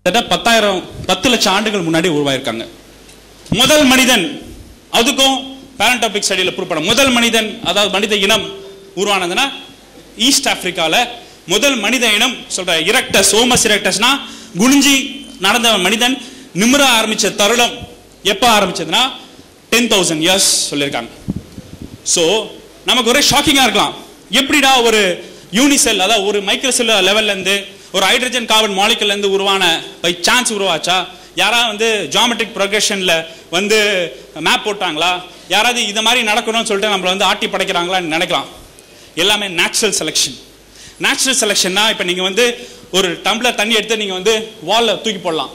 10 லட்சம் ஆண்டுகள் முன்னாடி உருவாயிருக்காங்க. முதல் மனிதன், அதுக்கும் பேரண்டாபிக் ஸ்டடியில் ப்ரூவ் பண்ண முதல் மனிதன், அதாவது மனித இனம் உருவானதுன்னா ஈஸ்ட் ஆப்பிரிக்கால முதல் மனித இனம் சொல்ற இரக்டஸ், ஹோமஸ் இரக்டஸ்னா குனிஞ்சி நடந்த மனிதன் நிமிர ஆரம்பிச்ச தருணம் எப்ப ஆரம்பிச்சதுன்னா 10,000 இயர்ஸ் சொல்லியிருக்காங்க. ஸோ நமக்கு ஒரே ஷாக்கிங்கா இருக்கலாம், எப்படிடா ஒரு யூனிசெல், அதாவது ஒரு மைக்ரோசெல்லுலர் லெவல்ல இருந்து ஒரு ஹைட்ரஜன் கார்பன் மாலிகுல்ல இருந்து உருவான பை சான்ஸ் உருவாச்சா? யாராவது ஜியோமெட்ரிக் ப்ரோக்ரஷன்ல மேப் போட்டாங்களா? யாராவது இந்த மாதிரி நடக்கணும்னு சொல்லிட்டு நம்மள ஆட்டி படைக்கிறாங்களான்னு நினைக்கலாம். எல்லாமே நேச்சுரல் செலெக்ஷன். நேச்சுரல் செலெக்ஷன்னா இப்போ நீங்க ஒரு டம்ளர் தண்ணி எடுத்து நீங்க வால்ல தூக்கி போடலாம்.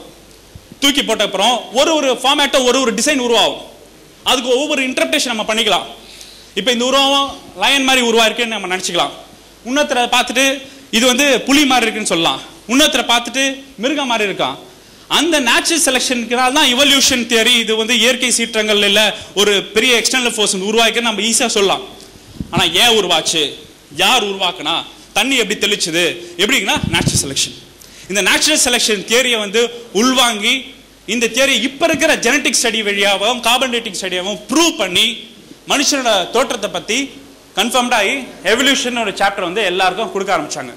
தூக்கி போட்ட அப்புறம் ஒரு ஃபார்மேட்டோ ஒரு டிசைன் உருவாகும். அதுக்கு ஒவ்வொரு இன்டர்பிரேஷன் நம்ம பண்ணிக்கலாம். இப்போ இந்த உருவம் லயன் மாதிரி உருவாயிருக்குன்னு நம்ம நினச்சிக்கலாம். இன்னொருத்தரை பார்த்துட்டு இது புலி மாதிரி இருக்குன்னு சொல்லலாம். இன்னொருத்தரை பார்த்துட்டு மிருகம் மாதிரி இருக்கான். அந்த நேச்சுரல் செலெக்ஷனுக்குனால தான் இவல்யூஷன் தியரி, இது இயற்கை சீற்றங்கள் இல்லை ஒரு பெரிய எக்ஸ்டர்னல் ஃபோர்ஸ் உருவாக்குன்னு நம்ம ஈஸியாக சொல்லலாம். ஆனால் ஏன் உருவாச்சு, யார் உருவாக்குனா, தண்ணி எப்படி தெளிச்சுது, எப்படின்னா நேச்சுரல் செலெக்ஷன். இந்த நேச்சுரல் செலெக்ஷன் தியரியை உள்வாங்கி இந்த தியரி இப்போ இருக்கிற ஜெனட்டிக் ஸ்டடி வழியாகவும் கார்பன் டேட்டிங் ஸ்டடியாகவும் ப்ரூவ் பண்ணி மனுஷனோட தோற்றத்தை பற்றி கன்ஃபார்ம்ட் ஆகி எவல்யூஷன் ஒரு சாப்டர் எல்லாருக்கும் கொடுக்க ஆரம்பிச்சாங்க.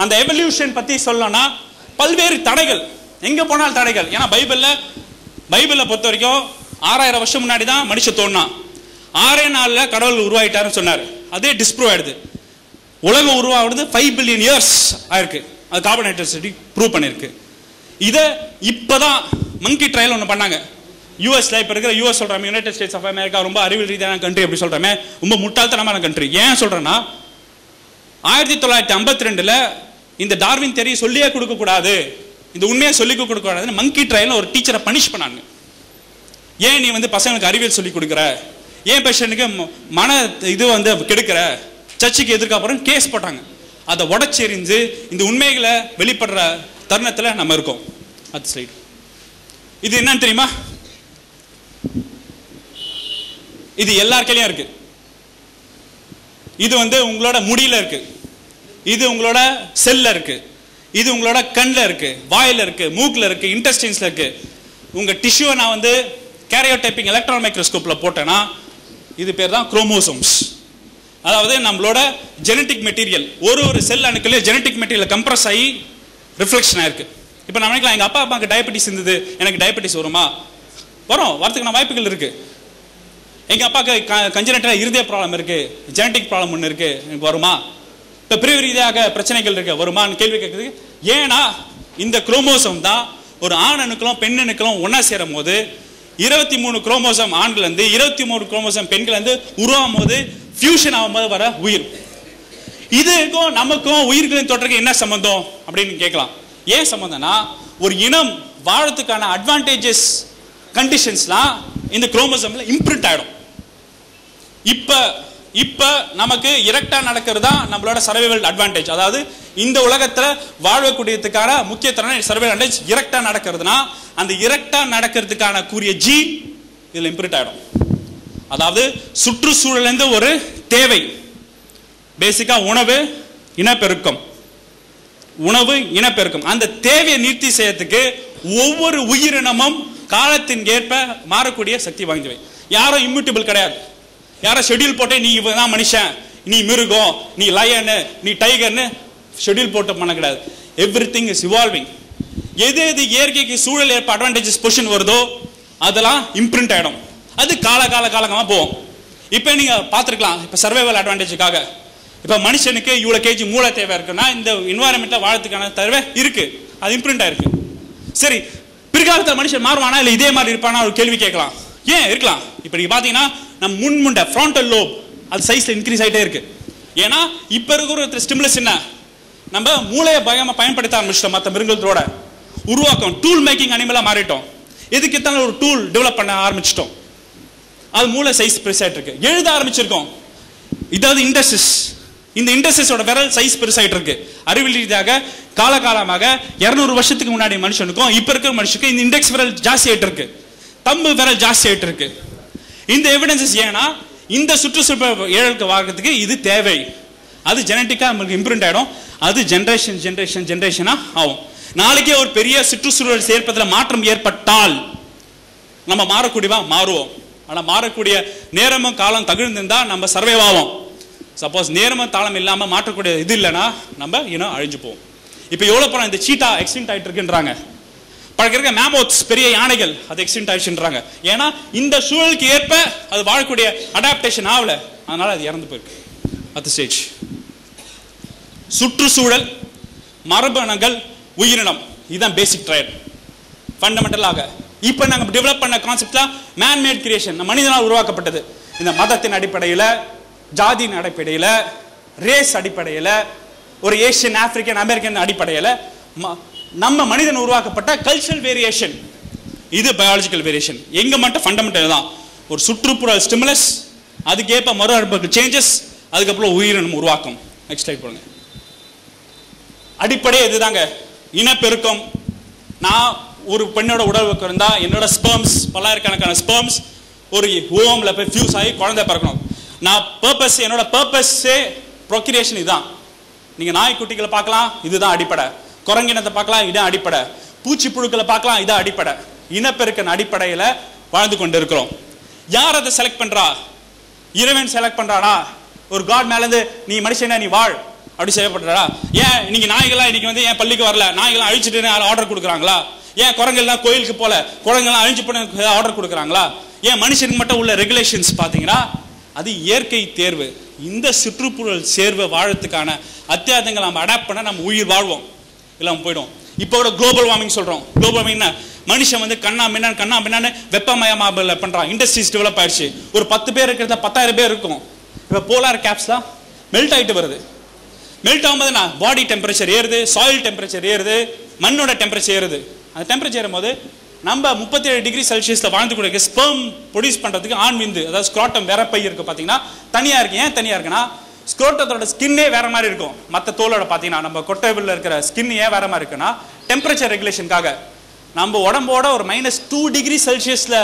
அந்த எவல்யூஷன் பற்றி சொல்லணும்னா பல்வேறு தடைகள், எங்கே போனாலும் தடைகள். ஏன்னா பைபிளை பொறுத்த வரைக்கும் 6000 வருஷம் முன்னாடி தான் மனுஷன் தோன்றான். 6 நாளில் கடவுள் உருவாயிட்டாருன்னு சொன்னார். அதே டிஸ்ப்ரூவ் ஆயிடுது. உலகம் உருவாகிறது 5 பில்லியன் இயர்ஸ் ஆயிருக்கு. அது கார்பன் டேட்டிங் ஸ்டடி ப்ரூவ் பண்ணியிருக்கு. இதை இப்போதான் மங்கி ட்ரையல் ஒன்று பண்ணாங்க. யூஎஸ்ல இப்போ இருக்கிற யூஎஸ் சொல்கிறோம், யுனைடெட் ஸ்டேட்ஸ் ஆஃப் அமெரிக்கா ரொம்ப அறிவியல் ரீதியான கண்ட்ரி எப்படி சொல்கிறோமே, ரொம்ப முட்டாள்தனமான கண்ட்ரி. ஏன் சொல்கிறேன்னா 1952 இந்த டார்வின் தியரி சொல்லியே கொடுக்கக்கூடாது, இந்த உண்மையை சொல்லிக் கொடுக்கக்கூடாதுன்னு மங்கி ட்ரையல் ஒரு டீச்சரை பனிஷ் பண்ணாங்க. ஏன் நீ பசங்களுக்கு அறிவியல் சொல்லி கொடுக்குற, ஏன் பேஷண்ட்டுக்கு மன இது கெடுக்கிற, சர்ச்சுக்கு எதிர்க்க கேஸ் போட்டாங்க. அதை உடச்செறிஞ்சு இந்த உண்மைகளை வெளிப்படுற தருணத்தில் நம்ம இருக்கோம். அது ஸ்லைடு. இது என்னன்னு தெரியுமா? இது எல்லார் கையிலும் இருக்கு. இது உங்களோட முடியில இருக்கு, இது உங்களோட செல்ல இருக்கு, இது உங்களோட கண்ணில் இருக்கு, வாயில இருக்கு, மூக்கில் இருக்கு, இன்டெஸ்டைன்ஸ்ல இருக்கு. உங்க டிஷ்யூவை நான் கேரியோடைப்பிங் எலக்ட்ரான் மைக்ரோஸ்கோப்ல போட்டேன்னா இது பேர் தான் குரோமோசோம்ஸ். அதாவது நம்மளோட ஜெனட்டிக் மெட்டீரியல், ஒரு செல் அணுக்களே ஜெனட்டிக் மெட்டீரியல் கம்ப்ரஸ் ஆகி ரிஃப்ளெக்ஷன் ஆயிருக்கு. இப்போ நம்ம நினைக்கலாம், எங்கள் அப்பா அம்மாவுக்கு டயபெட்டிஸ் இருந்தது, எனக்கு டயபெட்டிஸ் வருமா? வரதுக்கான வாய்ப்புகள் இருக்கு. எங்கள் அப்பாவுக்கு கன்ஜெனிட்டல் இருதய ப்ராப்ளம் இருக்கு, ஜெனட்டிக் ப்ராப்ளம் ஒன்று இருக்கு, எனக்கு வருமா? இப்போ பிரிவு ரீதியாக பிரச்சனைகள் இருக்கு, வருமானு கேள்வி கேட்குது. ஏன்னா இந்த குரோமோசோம் தான் ஒரு ஆண் அணுக்களும் பெண் அணுக்களும் ஒன்றா சேரும் போது 23 குரோமோசோம் ஆண்கள் 23 குரோமோசோம் பெண்கள் உருவாகும் போது ஃபியூஷன் ஆகும்போது வர உயிர். இதுக்கும் நமக்கும் உயிர்களின் தோற்றத்துக்கு என்ன சம்பந்தம் அப்படின்னு கேட்கலாம். ஏன் சம்பந்தம்னா ஒரு இனம் வாழறதுக்கான அட்வான்டேஜஸ் கண்டிஷன்ஸ்லாம் இந்த குரோமோசோம்ல இம்ப்ரிண்ட் ஆயிடும். இப்ப நமக்கு இரெக்டா நடக்கிறதா நம்மளோட சர்வைவல் அட்வான்டேஜ். அதாவது இந்த உலகத்துல வாழக்கூடியதுக்கான முக்கிய திறன் சர்வைவல் அட்வான்டேஜ் இரெக்டா நடக்கிறதுனா அந்த இரெக்டா நடக்கிறதுக்கான கூறிய ஜீன் இதுல இம்ப்ரிண்ட் ஆயிடும். அதாவது சுற்றுச்சூழல் ஒரு தேவை, பேசிக்கா உணவு இனப்பெருக்கம், அந்த தேவையை நிறுத்தி செய்யறதுக்கு ஒவ்வொரு உயிரினமும் காலத்தின் ஏற்ப மாறக்கூடிய சக்தி வாய்ந்தவை. யாரும் இம்யூட்டபிள் கிடையாது. யாரும் ஷெட்யூல் போட்டே நீ இவன் மனுஷன், நீ மிருகம், நீ லயனு, நீ டைகர்னு ஷெட்யூல் போட்டு பண்ண கிடையாது. Everything is evolving. எது இயற்கைக்கு சூழல் ஏற்ப அட்வான்டேஜஸ் பொசிஷன் வருதோ அதெல்லாம் இம்ப்ரிண்ட் ஆயிடும். அது காலகலமா போகும். இப்போ நீங்க பார்த்துருக்கலாம், இப்போ சர்வைவல் அட்வான்டேஜுக்காக இப்போ மனுஷனுக்கு இவ்வளோ கேஜி மூளை தேவை இருக்குன்னா இந்த என்வாயன்மெண்ட்ல வாழறதுக்கான தேவை இருக்கு, அது இம்ப்ரிண்ட் ஆயிருக்கு. சரி, பிற்காலத்தில் மனுஷன் மாறுவானா இல்லை இதே மாதிரி இருப்பானா ஒரு கேள்வி கேட்கலாம். ஏன் இருக்கலாம். இப்போ நீங்க பார்த்தீங்கன்னா நம்ம முன்முண்டை ஃப்ரான்டல் லோப் அது சைஸ்ல இன்க்ரீஸ் ஆகிட்டே இருக்கு. ஏன்னா இப்போ இருக்கிற ஸ்டிமுலஸ் என்ன, நம்ம மூளையை பயன்படுத்த ஆரம்பிச்சிட்டோம். மற்ற மிருகங்களோட உருவாக்கம் டூல் மேக்கிங் அனிமலா மாறிட்டோம். எதுக்கு எத்தனை ஒரு டூல் டெவலப் பண்ண ஆரம்பிச்சிட்டோம். அது மூளை சைஸ் பெருசாயிட்டு இருக்கு. எழுத ஆரம்பிச்சிருக்கோம். இதாவது இண்டஸ்ட்ரிஸ், இந்த இண்டஸ்ட்ரிஸோட விரல் சைஸ் பெருசாயிட்டு இருக்கு. அறிவியல் ரீதியாக காலகாலமாக 200 வருஷத்துக்கு முன்னாடி மனுஷனுக்கும் இப்ப இருக்கிற மனுஷனுக்கும் இந்த இண்டெக்ஸ் விரல் ஜாஸ்தி ஆயிட்டு இருக்கு, தம்பு விரல் ஜாஸ்தி ஆயிட்டு இருக்கு. இந்த எவிடன்சஸ் ஏன்னா இந்த சுற்றுச்சூழல் ஏழலுக்கு வாங்கிறதுக்கு இது தேவை. அது ஜெனட்டிக்கா நமக்கு இம்ப்ரிண்ட் ஆயிடும். அது ஜென்ரேஷனா ஆகும். நாளைக்கே ஒரு பெரிய சுற்றுச்சூழல் சேர்ப்பதில் மாற்றம் ஏற்பட்டால் நம்ம மாறுவோம். ஆனா மாறக்கூடிய நேரமும் காலம் தகுந்திருந்தா நம்ம சர்வைவ் ஆவோம். சப்போஸ் நேரமும் காலம் இல்லாம மாற்றக்கூடிய இது இல்லைன்னா நம்ம இனம் அழிஞ்சு போவோம். இப்போ எவ்வளவு படம் இந்த சீட்டா எக்ஸ்டிங்க்ட் ஆயிட்டு இருக்குன்றாங்க. பழக்க மேமோத்ஸ் பெரிய யானைகள் அது எக்ஸ்டிங்க்ட் ஆயிடுச்சுன்றாங்க. ஏன்னா இந்த சூழலுக்கு ஏற்ப அது வாழக்கூடிய அடாப்டேஷன் ஆகல, அதனால அது இறந்து போயிருக்கு. அடுத்த ஸ்டேஜ் சுற்றுச்சூழல், மரபணுகள், உயிரினம். இதுதான் பேசிக் ட்ரையட் ஃபண்டமெண்டலாக. இப்போ நாங்கள் டெவலப் பண்ண கான்செப்ட்லாம் மேன்மேட் கிரியேஷன், மனிதனால் உருவாக்கப்பட்டது. இந்த மதத்தின் அடிப்படையில், ஜாதியின் அடிப்படையில், ரேஸ் அடிப்படையில், ஒரு ஏஷியன், ஆப்பிரிக்கன், அமெரிக்கன் அடிப்படையில் நம்ம மனிதன் உருவாக்கப்பட்ட கல்ச்சரல் வேரியேஷன். இது பயாலஜிக்கல் வேரியேஷன். எங்க மட்டும் ஃபண்டமெண்டல் தான் ஒரு சுற்றுப்புற ஸ்டிமுலஸ், அதுக்கேற்ப மறுஅடுப்பு சேஞ்சஸ், அதுக்கப்புறம் உயிரினம் உருவாக்கம். நெக்ஸ்ட் ஸ்லைட் போடுங்க. அடிப்படை இதுதாங்க இனப்பெருக்கம். நான் ஒரு பெண்ணோட உடலுக்கு இருந்தா என்னோட ஸ்பெர்ம்ஸ், பல்லாயிரக்கணக்கான ஸ்பெர்ம்ஸ் ஒரு ஓவம்ல போய் ஃபியூஸ் ஆகி குழந்தை பிறக்கணும். நான் பர்பஸ், என்னோட பர்பஸே ப்ரொக்ரியேஷன். இதுதான். நீங்க நாய்க்குட்டிகளை பார்க்கலாம், இதுதான் அடிப்படை. குரங்கினத்தை பார்க்கலாம், இதான் அடிப்படை. பூச்சி புழுக்களை பார்க்கலாம், இதான் அடிப்படை. இனப்பெருக்கின் அடிப்படையில் வாழ்ந்து கொண்டு இருக்கிறோம். யார் அதை செலக்ட் பண்றா? இறைவன் செலக்ட் பண்றானா? ஒரு காட் மேலேருந்து நீ மனுஷனா நீ வாழ் அப்படி செய்யப்படுறா? ஏன் நீங்க நாய்கள்லாம் இன்னைக்கு வந்து ஏன் பள்ளிக்கு வரல? நாய்கள்லாம் அழிச்சுட்டு ஆர்டர் கொடுக்குறாங்களா? ஏன் குரங்கெல்லாம் கோயிலுக்கு போல, குரங்கெல்லாம் அழிஞ்சு போன ஆர்டர் கொடுக்குறாங்களா? ஏன் மனுஷனுக்கு மட்டும் உள்ள ரெகுலேஷன்ஸ் பார்த்தீங்கன்னா அது இயற்கை தேர்வு. இந்த சுற்றுப்புறல் சேர்வை வாழறதுக்கான அத்தியாயங்கள் நம்ம அடாப்ட் பண்ண நம்ம உயிர் வாழ்வோம், இல்லாமல் போயிடும். இப்போ கூட குளோபல் வார்மிங் சொல்றோம். குளோபல் வார்மிங்னா மனுஷன் வந்து கண்ணா பின்னான்னு வெப்பமயமாபல பண்றான். இண்டஸ்ட்ரீஸ் டெவலப் ஆயிடுச்சு. ஒரு 10 பேர் இருக்கிறத 10,000 பேர் இருக்கும். இப்போ போலார் கேப்ஸ்லாம் மெல்ட் ஆகிட்டு வருது. மெல்ட் ஆகும்போது பாடி டெம்பரேச்சர் ஏறுது, சாயில் டெம்பரேச்சர் ஏறுது, மண்ணோட டெம்பரேச்சர் ஏறுது. அந்த டெம்பரேச்சர் ஏறும்போது நம்ம 37 டிகிரி செல்சியஸ்ல வாழ்ந்து கூட ஸ்பெர்ம் ப்ரொடியூஸ் பண்றதுக்கு ஆண் விந்து, அதாவது ஸ்க்ரோட்டம் வேற பை இருக்கு பாத்தீங்கன்னா தனியா இருக்கு. ஏன் தனியா இருக்குன்னா ஸ்க்ரோட்டத்தோட ஸ்கின்னே வேற மாதிரி இருக்கும். மற்ற தோலோட பாத்தீங்கன்னா நம்ம கொட்டைவில் இருக்கிற ஸ்கின் ஏன் வேற மாதிரி இருக்குன்னா டெம்பரேச்சர் ரெகுலேஷனுக்காக. நம்ம உடம்போட ஒரு -2 டிகிரி செல்சியஸ்ல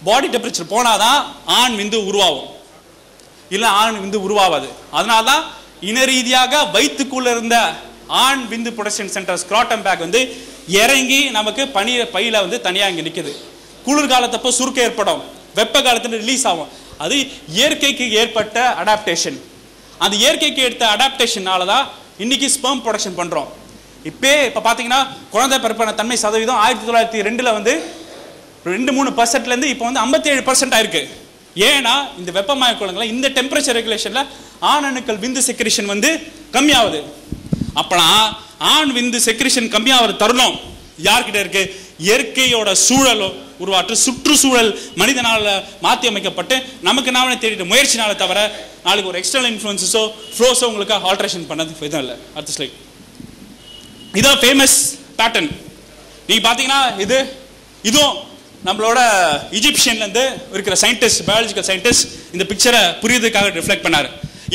பாடி டெம்பரேச்சர் போனாதான் ஆண் விந்து உருவாகும், இல்ல ஆண் விந்து உருவாகாது. அதனாலதான் இன ரீதியாக வயிற்றுக்குள்ள இருந்த ஆண் விந்து ப்ரொடக்ஷன் சென்டர் ஸ்க்ராட்டம் பேக் வந்து இறங்கி நமக்கு பையில வந்து தனியா இங்க நிக்குது. குளிர்காலத்தப்போ சுருக்கம் ஏற்படும், வெப்ப காலத்துல ரிலீஸ் ஆகும். அது இயற்கைக்கு ஏற்பட்ட அடாப்டேஷன். அந்த இயற்கைக்கு ஏற்பட்ட அடாப்டேஷனால தான் இன்னைக்கு ஸ்பெர்ம் ப்ரொடக்ஷன் பண்றோம். இப்ப பாத்தீங்கன்னா குழந்தை பிறப்பான தன்மை சதவீதம் 1902 வந்து 2-3% இருந்து இப்போ வந்து 57% ஆயிருக்கு. ஏன்னா இந்த வெப்பமய குளங்களை இந்த டெம்பரேச்சர் ரெகுலேஷன்ல ஆண் அணுக்கள் விந்து செக்ரேஷன் வந்து கம்மியாகுது. அப்பலாம் ஆண் விந்து செக்ரேஷன் கம்மியாகிற தருணம் யார்கிட்ட இருக்கு? இயற்கையோட சூழலும் உருவாற்று சுற்றுச்சூழல் மனிதனால மாற்றி அமைக்கப்பட்டு நமக்கு நாமளே தேடிட்டு முயற்சினால தவிர நாளைக்கு ஒரு எக்ஸ்டர்னல் இன்ஃப்ளூயன்ஸோ ஃப்ளோஸோ உங்களுக்கு ஆல்ட்ரேஷன் பண்ணது இதுவும் இல்லை. அடுத்த ஸ்லைட். இதான் ஃபேமஸ் பேட்டர்ன். நீங்க பாத்தீங்கன்னா இதுவும் நம்மளோட இஜிப்சியன்ல இருந்து இருக்கிற சயின்டிஸ்ட், பயாலஜிக்கல் சயின்டிஸ்ட் இந்த பிக்சரை புரியுறதுக்காக ரிஃப்ளெக்ட் பண்ணாரு.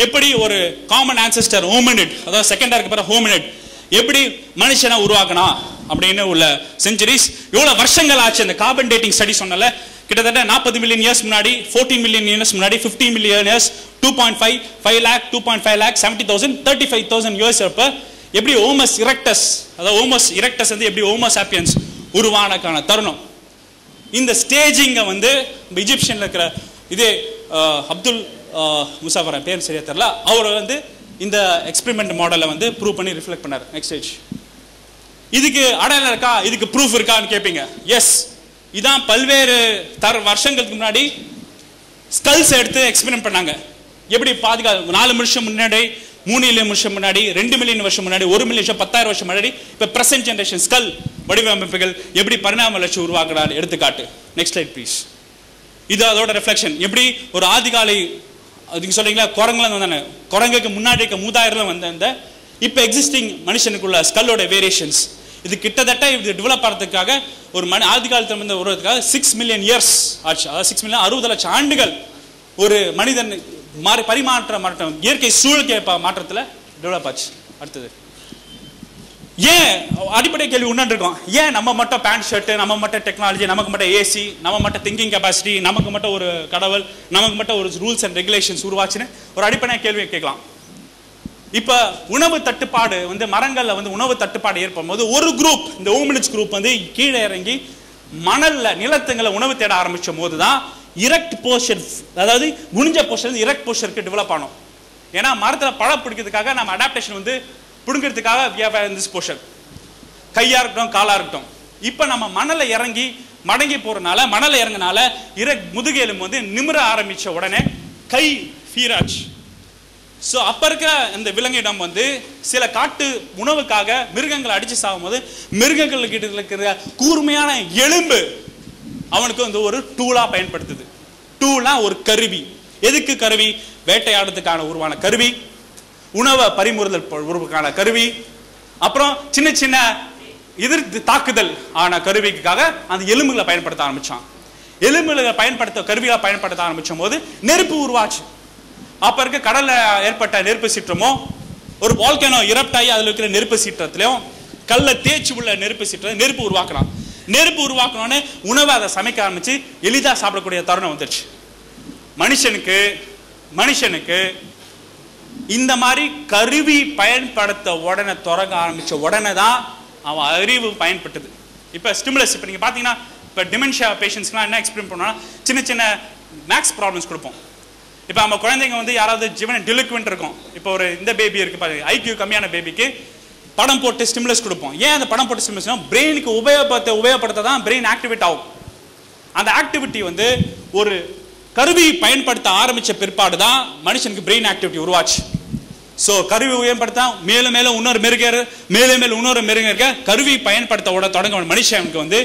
எப்படி ஒரு காமன் ஆன்செஸ்டர் ஹோமினிட், அதாவது செகண்டா இருக்க போற ஹோமினிட் எப்படி மனுஷனை உருவாக்கணும் அப்படின்னு உள்ள செஞ்சுரிஸ் எவ்வளவு வருஷங்கள் ஆச்சு. அந்த கார்பன் டேட்டிங் ஸ்டடி சொன்னல கிட்டத்தட்ட 40 மில்லியன் இயர்ஸ் முன்னாடி, 14 மில்லியன் இயர்ஸ் முன்னாடி, 15 million years, 2.5 lakh, 2.5 lakh, 70,000, 35,000 years அப்ப எப்படி ஹோமஸ் இரெக்டஸ், அதாவது ஹோமஸ் இரெக்டஸ் வந்து எப்படி ஹோமோ சாப்பியன்ஸ் உருவானக்கான தருணம். இந்த ஸ்டேஜிங்க வந்து இஜிப்சியன்ல இருக்கிற இதே அப்துல் முசாஃபர் பேர் சரியா தெரியல, அவர் வந்து இந்த எக்ஸ்பெரிமெண்ட் மாடலை வந்து ப்ரூவ் பண்ணி ரிஃப்ளெக்ட் பண்ணார். Next stage. இதுக்கு அடையாளம் இருக்கா, இதுக்கு ப்ரூஃப் இருக்கான்னு கேட்பீங்க. எஸ், இதான் பல்வேறு வருஷங்களுக்கு முன்னாடி ஸ்கல்ஸ் எடுத்து எக்ஸ்பெரிமெண்ட் பண்ணாங்க. எப்படி பாதுகாப்பு 4 வருஷம் முன்னாடி, 3 மில்லியன் வருஷம் முன்னாடி, 2 மில்லியன் வருஷம் முன்னாடி, 1 மில்லியன் வருஷம், 10,000 வருஷம் முன்னாடி, இப்போ பிரசன்ட் ஜெனரேஷன் ஸ்கல் வடிவமைப்புகள் எப்படி பரிணாம வளர்ச்சி உருவாக்குறாரு எடுத்துக்காட்டு. Next slide please. இது அதோட ரிஃப்ளெக்ஷன். எப்படி ஒரு ஆதிகாலை அதுக்கு சொல்றீங்களா குரங்குல வந்தானே, குரங்குக்கு முன்னாடி இருக்க மூதாயிரம் வந்த இப்போ எக்ஸிஸ்டிங் மனுஷனுக்குள்ள ஸ்கல்லோட வேரியேஷன்ஸ். இது கிட்டத்தட்ட இது டெவலப் ஆகிறதுக்காக ஒரு ஆதி காலத்தில் வந்து வருவதற்காக 6 மில்லியன் இயர்ஸ் ஆச்சு. அதாவது 6 மில்லியன் 60 லட்சம் ஆண்டுகள் ஒரு மனிதன் மாற்றம் இயற்கை சூழலுக்கு மாற்றத்தில் டெவலப் ஆச்சு. அடுத்தது ஏன் அடிப்படை கேள்வி ஒன்று இருக்கும். ஏன் நம்ம மட்டும் பேண்ட் ஷர்ட், நம்ம மட்டும் டெக்னாலஜி, நமக்கு மட்டும் ஏசி, நம்ம மட்டும் திங்கிங் கெப்பாசிட்டி, நமக்கு மட்டும் ஒரு கடவுள், நமக்கு மட்டும் ஒரு ரூல்ஸ் அண்ட் ரெகுலேஷன்ஸ் உருவாச்சுன்னு ஒரு அடிப்படை கேள்வியை கேட்கலாம். இப்ப உணவு தட்டுப்பாடு வந்து மரங்கள்ல வந்து உணவு தட்டுப்பாடு ஏற்படும் போது ஒரு குரூப், இந்த ஹோமினிட்ஸ் குரூப் வந்து கீழே இறங்கி மணல்ல நிலத்துங்களை உணவு தேட ஆரம்பிச்ச போதுதான் இரக்ட் போஸ்டர், அதாவது குனிஞ்ச போஸ்டர் இரக்ட் போஸ்டருக்கு டெவலப் ஆனோம். ஏன்னா மரத்துல பழம் பிடிக்கிறதுக்காக நம்ம அடாப்டேஷன் வந்து பிடுங்கிறதுக்காக போஸ்டர் கையா இருக்கட்டும் காலா இருக்கட்டும். இப்ப நம்ம மணலை இறங்கி மடங்கி போறதுனால, மணலை இறங்கினால முதுகெலும்பு வந்து நிமிர ஆரம்பிச்ச உடனே கை ஃபீராஜ். ஸோ அப்ப இருக்க இந்த விலங்கிடம் வந்து சில காட்டு உணவுக்காக மிருகங்களை அடிச்சு சாகும் போது மிருகங்கள் கிட்ட இருக்கிற கூர்மையான எலும்பு அவனுக்கு வந்து ஒரு டூலா பயன்படுத்துது. டூலா ஒரு கருவி. எதுக்கு கருவி? வேட்டையாடுறதுக்கான உருவான கருவி, உணவை பறிமுறுதல் உருவான கருவி, அப்புறம் சின்ன சின்ன எதிர்த்து தாக்குதல் ஆன கருவிக்காக அந்த எலும்புகளை பயன்படுத்த ஆரம்பிச்சான். எலும்புகளை கருவிகளை பயன்படுத்த ஆரம்பிச்சும் போது நெருப்பு உருவாச்சு. அப்ப இருக்க கடல்ல ஏற்பட்ட நெருப்பு சீற்றமோ, ஒரு வால்கனோ இரப்ட் ஆகி அதுல இருக்கிற நெருப்பு சீற்றத்திலையும் கல்ல தேய்ச்சி உள்ள நெருப்பு சீற்றம் நெருப்பு உருவாக்கலாம். நெருப்பு உருவாக்கணும்னு உணவை அதை சமைக்க ஆரம்பிச்சு எளிதா சாப்பிடக்கூடிய தருணம் வந்துருச்சு. மனுஷனுக்கு இந்த மாதிரி கருவி பயன்படுத்த உடனே தொடங்க ஆரம்பிச்ச உடனே தான் அவன் அறிவு பயன்பட்டது. இப்ப ஸ்டிமுலஸ், இப்ப நீங்க பாத்தீங்கன்னா இப்ப டிமென்ஷியா பேஷண்ட்ஸ்க்குலாம் என்ன எக்ஸ்பிளைன் பண்ணோம்னா சின்ன சின்ன மேக்ஸ் ப்ராப்ளம்ஸ் கொடுப்போம். இப்ப நம்ம குழந்தைங்க வந்து யாராவது ஜீவன டிலிக்வென்ட் இருக்கும். இப்போ ஒரு இந்த பேபி இருக்கு பாருங்க, ஐக்யூ கம்மியான பேபிக்கு படம் போட்டு ஸ்டிமுலஸ் கொடுப்போம். ஏன் அந்த படம் போட்டு ஸ்டிமுலஸ்னா பிரெயினுக்கு உபயோகப்படுத்த தான் பிரெயின் ஆக்டிவேட் ஆகும். அந்த ஆக்டிவிட்டி வந்து ஒரு கருவி பயன்படுத்த ஆரம்பிச்ச பிற்பாடு தான் மனுஷனுக்கு பிரெயின் ஆக்டிவிட்டி உருவாச்சு. சோ கருவி உபயோகப்படுத்த மேலும் மேலும் இன்னொரு மிருகம் இருக்க கருவி பயன்படுத்த தொடங்க மனுஷனுக்கு வந்து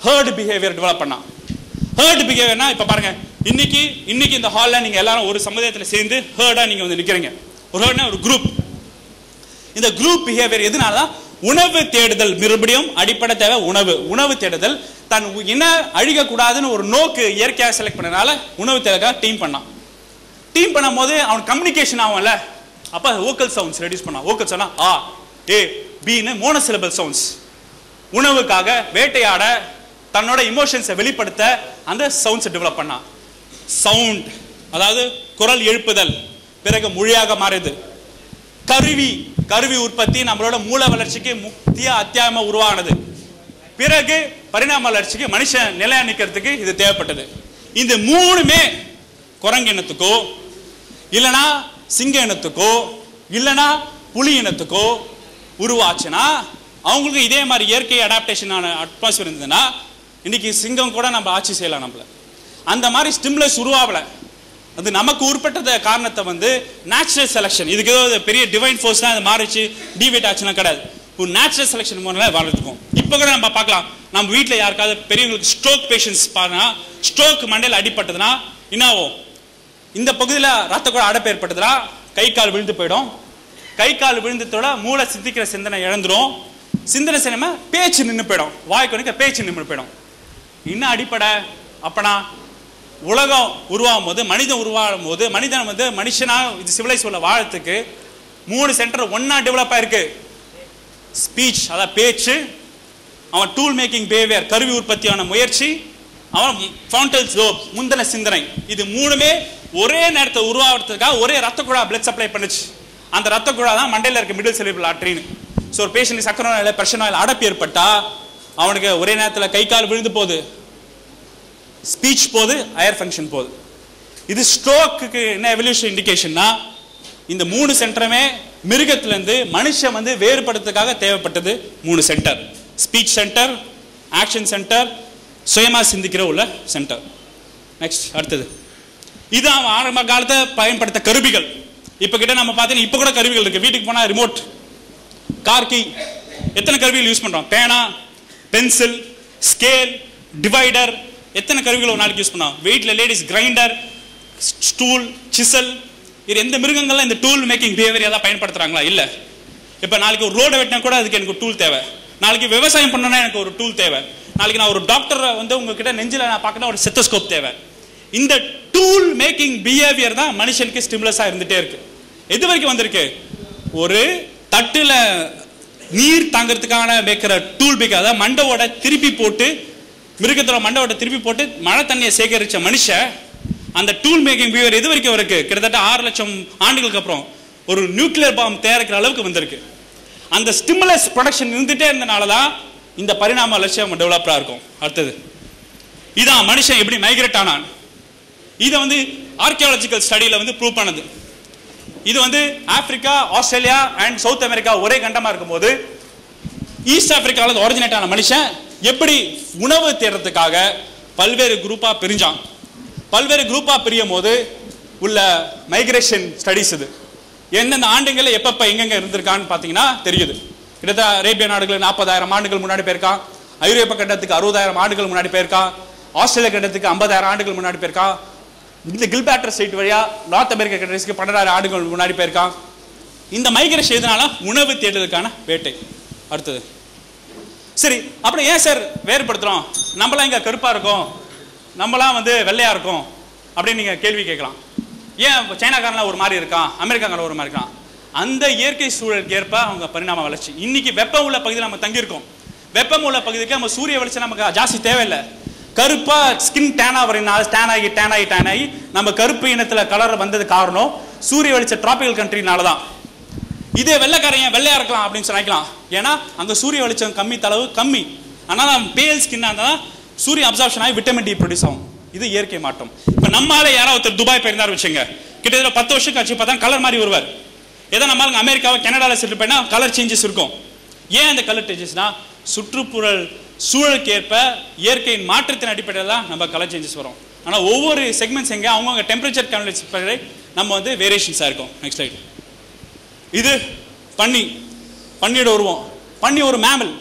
ஹர்ட் பிஹேவியர் டெவலப் பண்ணான். ஹர்ட் பிஹேவியர்னா இப்ப பாருங்க, இன்னைக்கு இந்த ஹால்ல நீங்க எல்லாரும் ஒரு சமுதாயத்தில் சேர்ந்து ஹர்டா நீங்க வந்து நிக்கிறீங்க. ஒரு ஹர்ட்னா ஒரு குரூப். இந்த குரூப் பிஹேவியர் எதனாலதான் உணவு தேடுதல், மறுபடியும் அடிப்படை தேவை உணவு தேடுதல், தன் இன அழிக கூடாதுன்னு ஒரு நோக்கு இயற்கையாக செலக்ட் பண்ணனால உணவு தேடுறதுக்காக டீம் பண்ணான். டீம் பண்ணும் போது அவன் கம்யூனிகேஷன் ஆகும்ல, அப்ப வோக்கல் சவுண்ட்ஸ் ரெடியூஸ் பண்ணான். வோக்கல் சொன்னா ஆ ஏ பின்னு மோனோசிலபிள் சவுண்ட்ஸ். உணவுக்காக வேட்டையாட தன்னோட இமோஷன்ஸை வெளிப்படுத்த அந்த சவுண்ட்ஸ் டெவலப் பண்ணான். சவுண்ட் அதாவது குரல் எழுப்புதல், பிறகு மொழியாக மாறுது. கருவி உற்பத்தி நம்மளோட மூல வளர்ச்சிக்கு முக்கிய அத்தியாயமா உருவானது. பிறகு பரிணாம வளர்ச்சிக்கு மனுஷன் நிலையா நிக்கிறதுக்கு இது தேவைப்பட்டது. இந்த மூணுமே குரங்கு இனத்துக்கோ இல்லனா சிங்க இனத்துக்கோ இல்லனா புலி இனத்துக்கோ உருவாச்சுன்னா அவங்களுக்கு இதே மாதிரி இயற்கை அடாப்டேஷனான அட்மாஸ்பியர் இருந்ததுன்னா இன்னைக்கு சிங்கம் கூட நம்ம ஆட்சி செய்யலாம். நம்மள அந்த மாதிரி ஸ்டிமுலஸ் உருவாகல. அது நமக்கு உட்பட்ட காரணத்தை வந்து நேச்சுரல் செலக்ஷன், இதுக்கு ஏதோ பெரிய டிவைன் ஃபோர்ஸ் தான் அது மாறிச்சு டிவேட் ஆச்சுன்னா கிடையாது. ஒரு நேச்சுரல் செலக்ஷன் மூலம் வாழ்ந்துருக்கும். இப்போ கூட நம்ம பார்க்கலாம், நம்ம வீட்டில் யாருக்காவது பெரியவங்களுக்கு ஸ்ட்ரோக் பேஷன்ஸ் பார்த்தா ஸ்ட்ரோக் மண்டையில் அடிப்பட்டதுன்னா என்னாகும், இந்த பகுதியில் ரத்த கூட அடைப்பு ஏற்பட்டதுன்னா கை கால் விழுந்து போயிடும். கை கால் விழுந்ததோட மூளை சிந்திக்கிற சிந்தனை இழந்துடும். சிந்தனை சினிமா பேச்சு நின்று போயிடும். வாய்க்கு பேச்சு நின்று போயிடும். இன்னும் அடிப்படை அப்பனா உலகம் உருவாகும் போது, மனிதன் உருவாகும் போது, மனிதன் வந்து மனுஷனா இது சிவிலைஸ் உள்ள வாழத்துக்கு 3 சென்டர் ஒன்னா டெவலப் ஆயிருக்கு. ஸ்பீச் அதாவது பேச்சு, அவன் டூல் மேக்கிங் பிஹேவியர் கருவி உற்பத்தியான முயற்சி, அவன் ஃப்ரான்டல் லோப் முந்தின சிந்தனை. இது மூணுமே ஒரே நேரத்தை உருவாகிறதுக்காக ஒரே ரத்த குழா பிளட் சப்ளை பண்ணுச்சு. அந்த ரத்த குழா தான் மண்டையில் இருக்க மிடில் செரிப்ரல் ஆர்டரின்னு. ஸோ ஒரு பேஷண்ட் சக்கரை நோயில் பிரஷர் நோயில் அடைப்பு ஏற்பட்டா அவனுக்கு ஒரே நேரத்தில் கை கால் விழுந்து போகுது, ஸ்பீச் போகுது, ஹையர் ஃபங்க்ஷன் போகுது. இது ஸ்ட்ரோக்கு என்ன எவல்யூஷன் இண்டிகேஷன்னா இந்த 3 சென்டருமே மிருகத்திலிருந்து மனுஷன் வந்து வேறுபடுறதுக்காக தேவைப்பட்டது 3 centre. Speech centre, action centre, சுயமா சிந்திக்கிற உள்ள சென்டர். நெக்ஸ்ட் அடுத்தது இது அவன் ஆரம்ப காலத்தை பயன்படுத்த கருவிகள். இப்ப கிட்ட நம்ம பார்த்தீங்கன்னா இப்ப கூட கருவிகள் இருக்கு. வீட்டுக்கு போனா ரிமோட், கார் கீ, எத்தனை கருவிகள் யூஸ் பண்றோம்? பேனா, பென்சில், ஸ்கேல், டிவைடர், எத்தனை கருவிகள் ஒரு நாளைக்கு யூஸ் பண்ணோம்? வீட்டில் லேடிஸ் கிரைண்டர், ஸ்டூல், சிசல். இது எந்த மிருகங்கள்லாம் இந்த டூல் மேக்கிங் பிஹேவியர் ஏதாவது பயன்படுத்துறாங்களா? இல்ல. இப்ப நாளைக்கு ஒரு ரோடை வெட்டினா கூட அதுக்கு எனக்கு ஒரு டூல் தேவை. நாளைக்கு விவசாயம் பண்ணணும்னா எனக்கு ஒரு டூல் தேவை. நாளைக்கு நான் ஒரு டாக்டரை வந்து உங்ககிட்ட நெஞ்சில நான் பார்க்கணும் ஒரு ஸ்டெத்தோஸ்கோப் தேவை. இந்த டூல் மேக்கிங் பிஹேவியர் தான் மனுஷனுக்கு ஸ்டிமுலஸா இருந்துட்டே இருக்கு. எது வரைக்கும் வந்திருக்கு? ஒரு தட்டுல நீர் தாங்கிறதுக்கான வைக்கிற டூல் பேக், அதாவது மண்டவோட திருப்பி போட்டு, மிருகத்தோட மண்டவோட திருப்பி போட்டு மழை தண்ணியை சேகரிச்ச மனுஷன் அந்த டூல் மேக்கிங் பிஹேவியர் எது வரைக்கும் இருக்கு? கிட்டத்தட்ட 6 லட்சம் ஆண்டுகளுக்கு அப்புறம் ஒரு நியூக்ளியர் பாம் தயாரிக்கிற அளவுக்கு வந்திருக்கு. அந்த ஸ்டிமுலஸ் ப்ரொடக்ஷன் இருந்துட்டே இருந்தனால தான் இந்த பரிணாம வளர்ச்சி நம்ம டெவலப்டாக இருக்கும். அடுத்தது இதான் மனுஷன் எப்படி மைக்ரேட் ஆனான். இதை வந்து ஆர்கியாலஜிக்கல் ஸ்டடியில் வந்து ப்ரூவ் பண்ணது. இது வந்து Africa, Australia and south America ஒரே கண்டமாக இருக்கும்போது ஈஸ்ட் ஆப்பிரிக்காவில் ஒரிஜினேட் ஆன மனுஷன் எப்படி உணவு தேடுறதுக்காக பல்வேறு குரூப்பாக பிரிஞ்சான். பல்வேறு குரூப்பாக பிரியும் போது உள்ள மைக்ரேஷன் ஸ்டடிஸ் இது எந்தெந்த ஆண்டுகளில் எப்பப்போ எங்கெங்க இருந்திருக்கான்னு பார்த்தீங்கன்னா தெரியுது. கிட்டத்தட்ட அரேபிய நாடுகள் 40,000 ஆண்டுகள் முன்னாடி போயிருக்கான். ஐரோப்பா கண்டத்துக்கு 60,000 ஆண்டுகள் முன்னாடி போயிருக்கான். ஆஸ்திரேலியா கண்டத்துக்கு 50,000 ஆண்டுகள் முன்னாடி போயிருக்கான். இந்த கில்பர்ட் ஸ்ட்ரெய்ட் வழியா நார்த் அமெரிக்கா கண்ட்ரீஸ்க்கு 12,000 ஆண்டுகள் முன்னாடி போயிருக்கான். இந்த மைக்ரேஷன் எதனால உணவு தேடுறதுக்கான வேட்டை. அடுத்தது சரி, அப்புறம் ஏன் சார் வேறுபடுத்துறோம்? நம்மளாம் இங்க கருப்பா இருக்கோம், நம்மளாம் வந்து வெள்ளையா இருக்கும் அப்படின்னு நீங்க கேள்வி கேட்கலாம். ஏன் சைனாக்காரன் ஒரு மாதிரி இருக்கான், அமெரிக்காக்காரன் ஒரு மாதிரி இருக்கான்? அந்த இயற்கை சூழலுக்கு ஏற்ப அவங்க பரிணாம வளர்ச்சி. இன்னைக்கு வெப்பம் உள்ள பகுதியில் நம்ம தங்கியிருக்கோம். வெப்பம் உள்ள பகுதிக்கு நம்ம சூரிய வெளிச்சம் நமக்கு ஜாஸ்தி தேவையில்லை. கருப்பா ஸ்கின் டேனா வரனால டேன் ஆகி நம்ம கருப்பு இனத்துல கலர் வந்தது காரணம் சூரிய வெளிச்ச டிராபிக்கல் கண்ட்ரினால தான். இதே வெள்ளைக்காரன் வெள்ளையா இருக்கலாம் அப்படின்னு நினைக்கலாம். ஏன்னா அங்க சூரிய வெளிச்சம் கம்மி. ஆனால் பேல் ஸ்கின்னா இருந்தால் சூரிய அப்சார்ப்ஷன் ஆகி விட்டமின் டி ப்ரொடியூஸ் ஆகும். இது இயற்கை மாற்றம். இப்போ நம்மளால யாராவது ஒருத்தர் துபாய் போயிருந்தாரு வச்சுங்க, கிட்டத்தட்ட 10 வருஷம் கழிச்சு பார்த்தா கலர் மாதிரி வருவார். ஏதோ நம்மளுக்கு அமெரிக்காவை கனடாவில் செட்டில் பண்ணா கலர் சேஞ்சஸ் இருக்கும். ஏன் அந்த கலர் சேஞ்சஸ்னா சுற்றுப்புறல் சூழலுக்கு ஏற்ப இயற்கையின் மாற்றத்தின் அடிப்படையில் தான் நம்ம கலர் சேஞ்சஸ் வரும். ஆனால் ஒவ்வொரு செக்மெண்ட்ஸ் எங்கே அவங்கவுங்க டெம்பரேச்சர் கன்வென்ஷன் நம்ம வந்து வேரியேஷன்ஸாக இருக்கும். Next slide. இது பன்னியோட உருவம். பன்னி ஒரு மேமல்.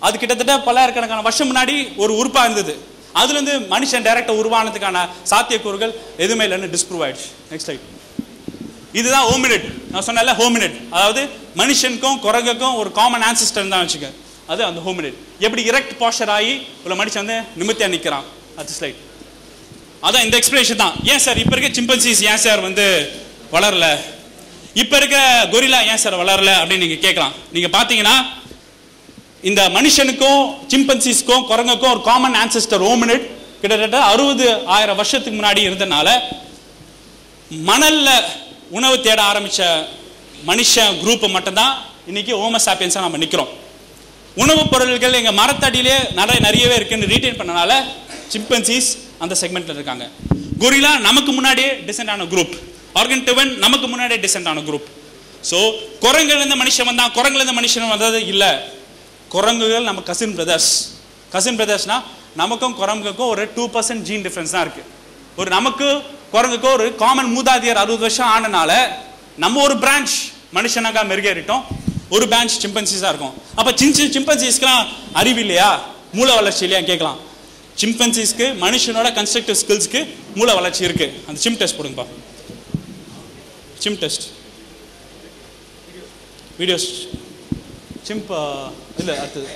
அது கிட்டத்தட்ட பல்லாயிரக்கணக்கான வருஷம் முன்னாடி ஒரு உறுப்பாக இருந்தது. அதுலேருந்து மனுஷன் டைரக்டாக உருவானதுக்கான சாத்தியக்கூறுகள் எதுவுமே இல்லைன்னு டிஸ்ப்ரூவ் ஆயிடுச்சு. Next slide. இதுதான் ஹோமினிட். நான் சொன்னேன்ல ஹோமினிட், அதாவது மனுஷனுக்கும் குரங்குக்கும் ஒரு காமன் ஆன்சிஸ்டர் தான் வச்சுக்க. அது அந்த ஹோமினிட் எப்படி இரெக்ட் போஸ்டர் ஆகி உள்ள மனுஷன் வந்து நிமித்தியா நிற்கிறான். அது ஸ்லைட். அதான் இந்த எக்ஸ்பிளேஷன் தான். ஏன் சார் இப்போ இருக்க சிம்பன்சிஸ் ஏன் சார் வந்து வளரல, இப்போ இருக்க கொரில்லா ஏன் சார் வளரல அப்படின்னு நீங்கள் கேட்கலாம். நீங்கள் பார்த்தீங்கன்னா இந்த மனுஷனுக்கும் சிம்பன்சிஸ்க்கும் குரங்குக்கும் ஒரு காமன் ஆன்சிஸ்டர் ஹோமினிட் கிட்டத்தட்ட 60,000 வருஷத்துக்கு முன்னாடி இருந்தனால மணல்ல உணவு தேட ஆரம்பிச்ச மனுஷன் குரூப் மட்டும்தான் இன்னைக்கு ஹோமோ சாப்பியன்ஸா நம்ம நிற்கிறோம். உணவுப் பொருட்கள் எங்க மரத்தடியிலே நிறையவே இருக்குன்னு ரீட்டைன் பண்ணனால சிம்பன்சிஸ் அந்த செக்மெண்ட்ல இருக்காங்க. கொரில்லா நமக்கு முன்னாடியே டிசென்ட் ஆன குரூப். ஆர்கன்டிவன் நமக்கு முன்னாடியே டிசென்ட் ஆன குரூப். ஸோ குரங்குல இருந்து மனுஷன் வந்தான், குரங்குல இருந்து மனுஷன் வந்தது இல்லை. குரங்குகள் நம்ம கசின் பிரதர்ஸ்னா நமக்கும் குரங்குக்கும் ஒரு 2% ஜீன் டிஃபரன்ஸ் தான் இருக்கு. ஒரு நமக்கு குரங்குக்கும் ஒரு காமன் மூதாதியர் 60 வருஷம் ஆனனால நம்ம ஒரு பிரான்ச் மனுஷனாக மெருகேறிட்டோம், ஒரு பிரான்ச் சிம்பன்சிஸா இருக்கும். அப்ப சிம்பன்சிஸ்க்குலாம் அறிவு இல்லையா, மூளை வளர்ச்சி இல்லையா கேட்கலாம். சிம்பன்சிஸ்க்கு மனுஷனோட கன்ஸ்ட்ரக்டிவ் ஸ்கில்ஸ்க்கு மூளை வளர்ச்சி இருக்கு. அந்த சிம் டெஸ்ட் போடுங்கப்பா. சிம் டெஸ்ட் வீடியோஸ் சிம்ப் இல்லை அடுத்தது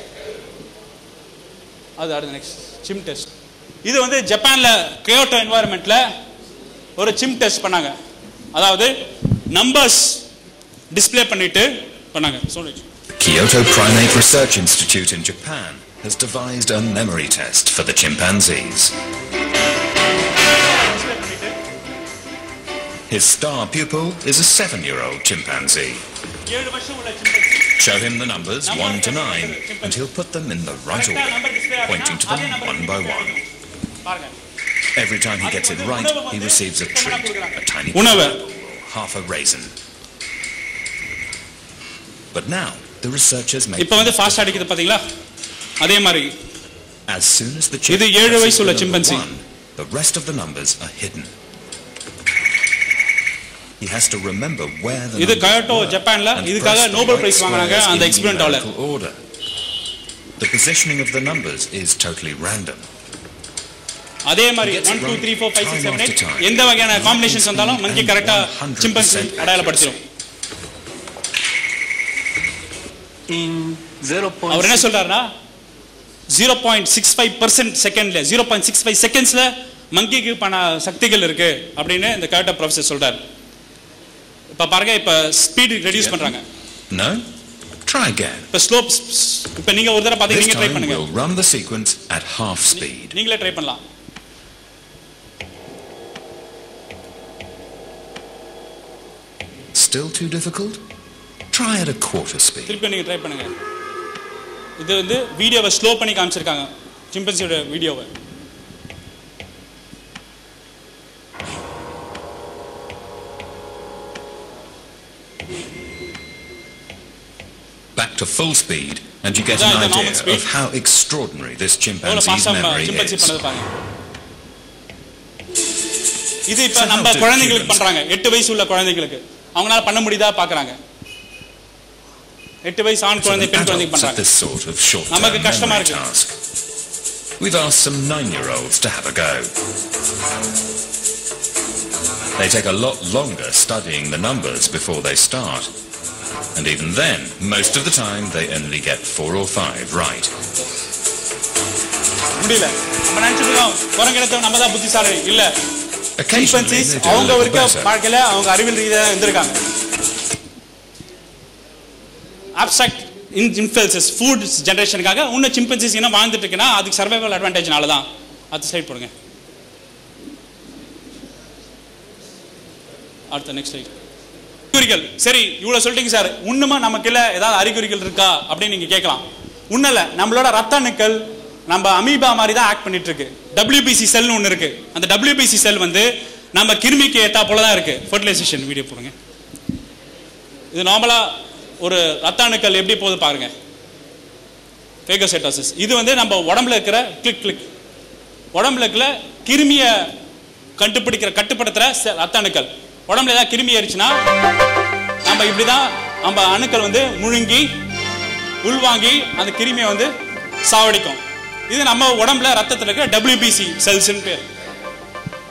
அடுத்து நெக்ஸ்ட் சிம் டெஸ்ட். இது வந்து ஜப்பான்ல கியோட்டோ என்வாயர்மெண்ட்ல ஒரு சிம் டெஸ்ட் பண்ணாங்க. அதாவது நம்பர்ஸ் டிஸ்ப்ளே பண்ணிட்டு பண்ணாங்க. Kyoto Primate Research Institute in Japan has devised a memory test for the chimpanzees. His star pupil is a 7-year-old chimpanzee. Show him the numbers 1 to 9 and he'll put them in the right order, pointing to them one by one. Every time he gets it right, he receives a treat, a tiny apple or half a raisin. But now, the researchers make இப்போ வந்து fast அடிக்குது பாத்தீங்களா, அதே மாதிரி as soon as the chimp இது 7 வயசுள்ள chimpanzee, the rest of the numbers are hidden. He has to remember where the இது கயோட்டோ ஜப்பான்ல இதுக்காக நோபல் பிரைஸ் வாங்குறாங்க அந்த எக்ஸ்பெரிமெண்டால. The positioning of the numbers is totally random. அதே மாதிரி 1 2 3 4 5 6 7 8 எந்த வகையான காம்பினேஷன்ஸ் வந்தாலும் மங்கி கரெக்ட்டா சிம்பன்சி அடையாளப்படுத்திடும். அவர் என்ன சொல்றாருன்னா 0.65% செகண்ட்ல 0.65 செகண்ட்ஸ்ல மங்கிக்கு பண சக்திகள் இருக்கு அப்படின்னு இந்த கயோட்டோ ப்ரொஃபசர் சொல்றாரு. இப்ப பாருங்க, இப்ப ஸ்பீட் ரெடியூஸ் பண்றாங்க. No, try again. இப்ப ஸ்லோப் இப்ப நீங்க ஒரு தடவை பாத்தீங்க, நீங்க ட்ரை பண்ணுங்க. We'll run the sequence at half speed. நீங்களே ட்ரை பண்ணலாம். still too difficult? Try at a quarter speed. திருப்பி நீங்க ட்ரை பண்ணுங்க. இது வந்து வீடியோவை ஸ்லோ பண்ணி காமிச்சிருக்காங்க சிம்பன்சியோட வீடியோவை. Back to full speed and you get an idea of how extraordinary this chimpanzee's memory is. இது இப்ப நம்ம குழந்தைகளுக்கு பண்றாங்க 8 வயசு உள்ள குழந்தைகளுக்கு அவங்களால பண்ண முடியுதா பார்க்கறாங்க 8 வயசு ஆண் குழந்தை பெண் குழந்தை பண்றாங்க நமக்கு கஷ்டமா இருக்கு. We've asked some 9-year-olds to have a go. They take a lot longer studying the numbers before they start. And even then, most of the time, they only get 4 or 5 right. முடியல நம்ம நினைச்சிட்டோம் குரங்கெடுத்து நம்ம தான் புத்திசாலி இல்ல. Occasionally, அவங்க வர்க்க வாழ்க்கையில அவங்க அறிவியல் ரீதியா இருந்திருக்காங்க. Abstract inferences food generationக்காக இன்னும் chimpanzees என்ன வாழ்ந்துட்டு இருக்குன்னா அதுக்கு சர்வைவல் அட்வான்டேஜ்னால தான். அடுத்த ஸ்லைட் போடுங்க. அடுத்த நெக்ஸ்ட் ஸ்லைட். அறிகுறிகள் சரி இவ்வளவு சொல்லிட்டீங்க சார் உண்மைமா நமக்கு இல்ல ஏதாவது அறிகுறிகள் இருக்கா அப்படின்னு நீங்க கேட்கலாம். உண்மையில நம்மளோட ரத்த அணுக்கள் நம்ம அமீபா மாதிரி தான் ஆக்ட் பண்ணிட்டு இருக்கு. WBC செல்னு ஒன்று இருக்கு. அந்த WBC செல் வந்து நம்ம கிருமிக்கு ஏத்தா போல தான் இருக்கு. ஃபெர்டிலைசேஷன் வீடியோ போடுங்க. இது நார்மலா ஒரு ரத்த அணுக்கள் எப்படி போகுது பாருங்க. ஃபேகோசைட்டோசிஸ் இது வந்து நம்ம உடம்புல இருக்கிற கிளிக் உடம்புல இருக்கிற கிருமியை கட்டுப்படுத்துற ரத்த அணுக்கள். உடம்புல ஏதாவது கிருமி ஏறிச்சுன்னா நம்ம இப்படிதான் நம்ம அணுக்கள் வந்து முழுங்கி உள்வாங்கி அந்த கிருமியை வந்து சாவடிக்கும். இது நம்ம உடம்புல ரத்தத்தில் இருக்கிற WBC செல்ஸ் பேர்.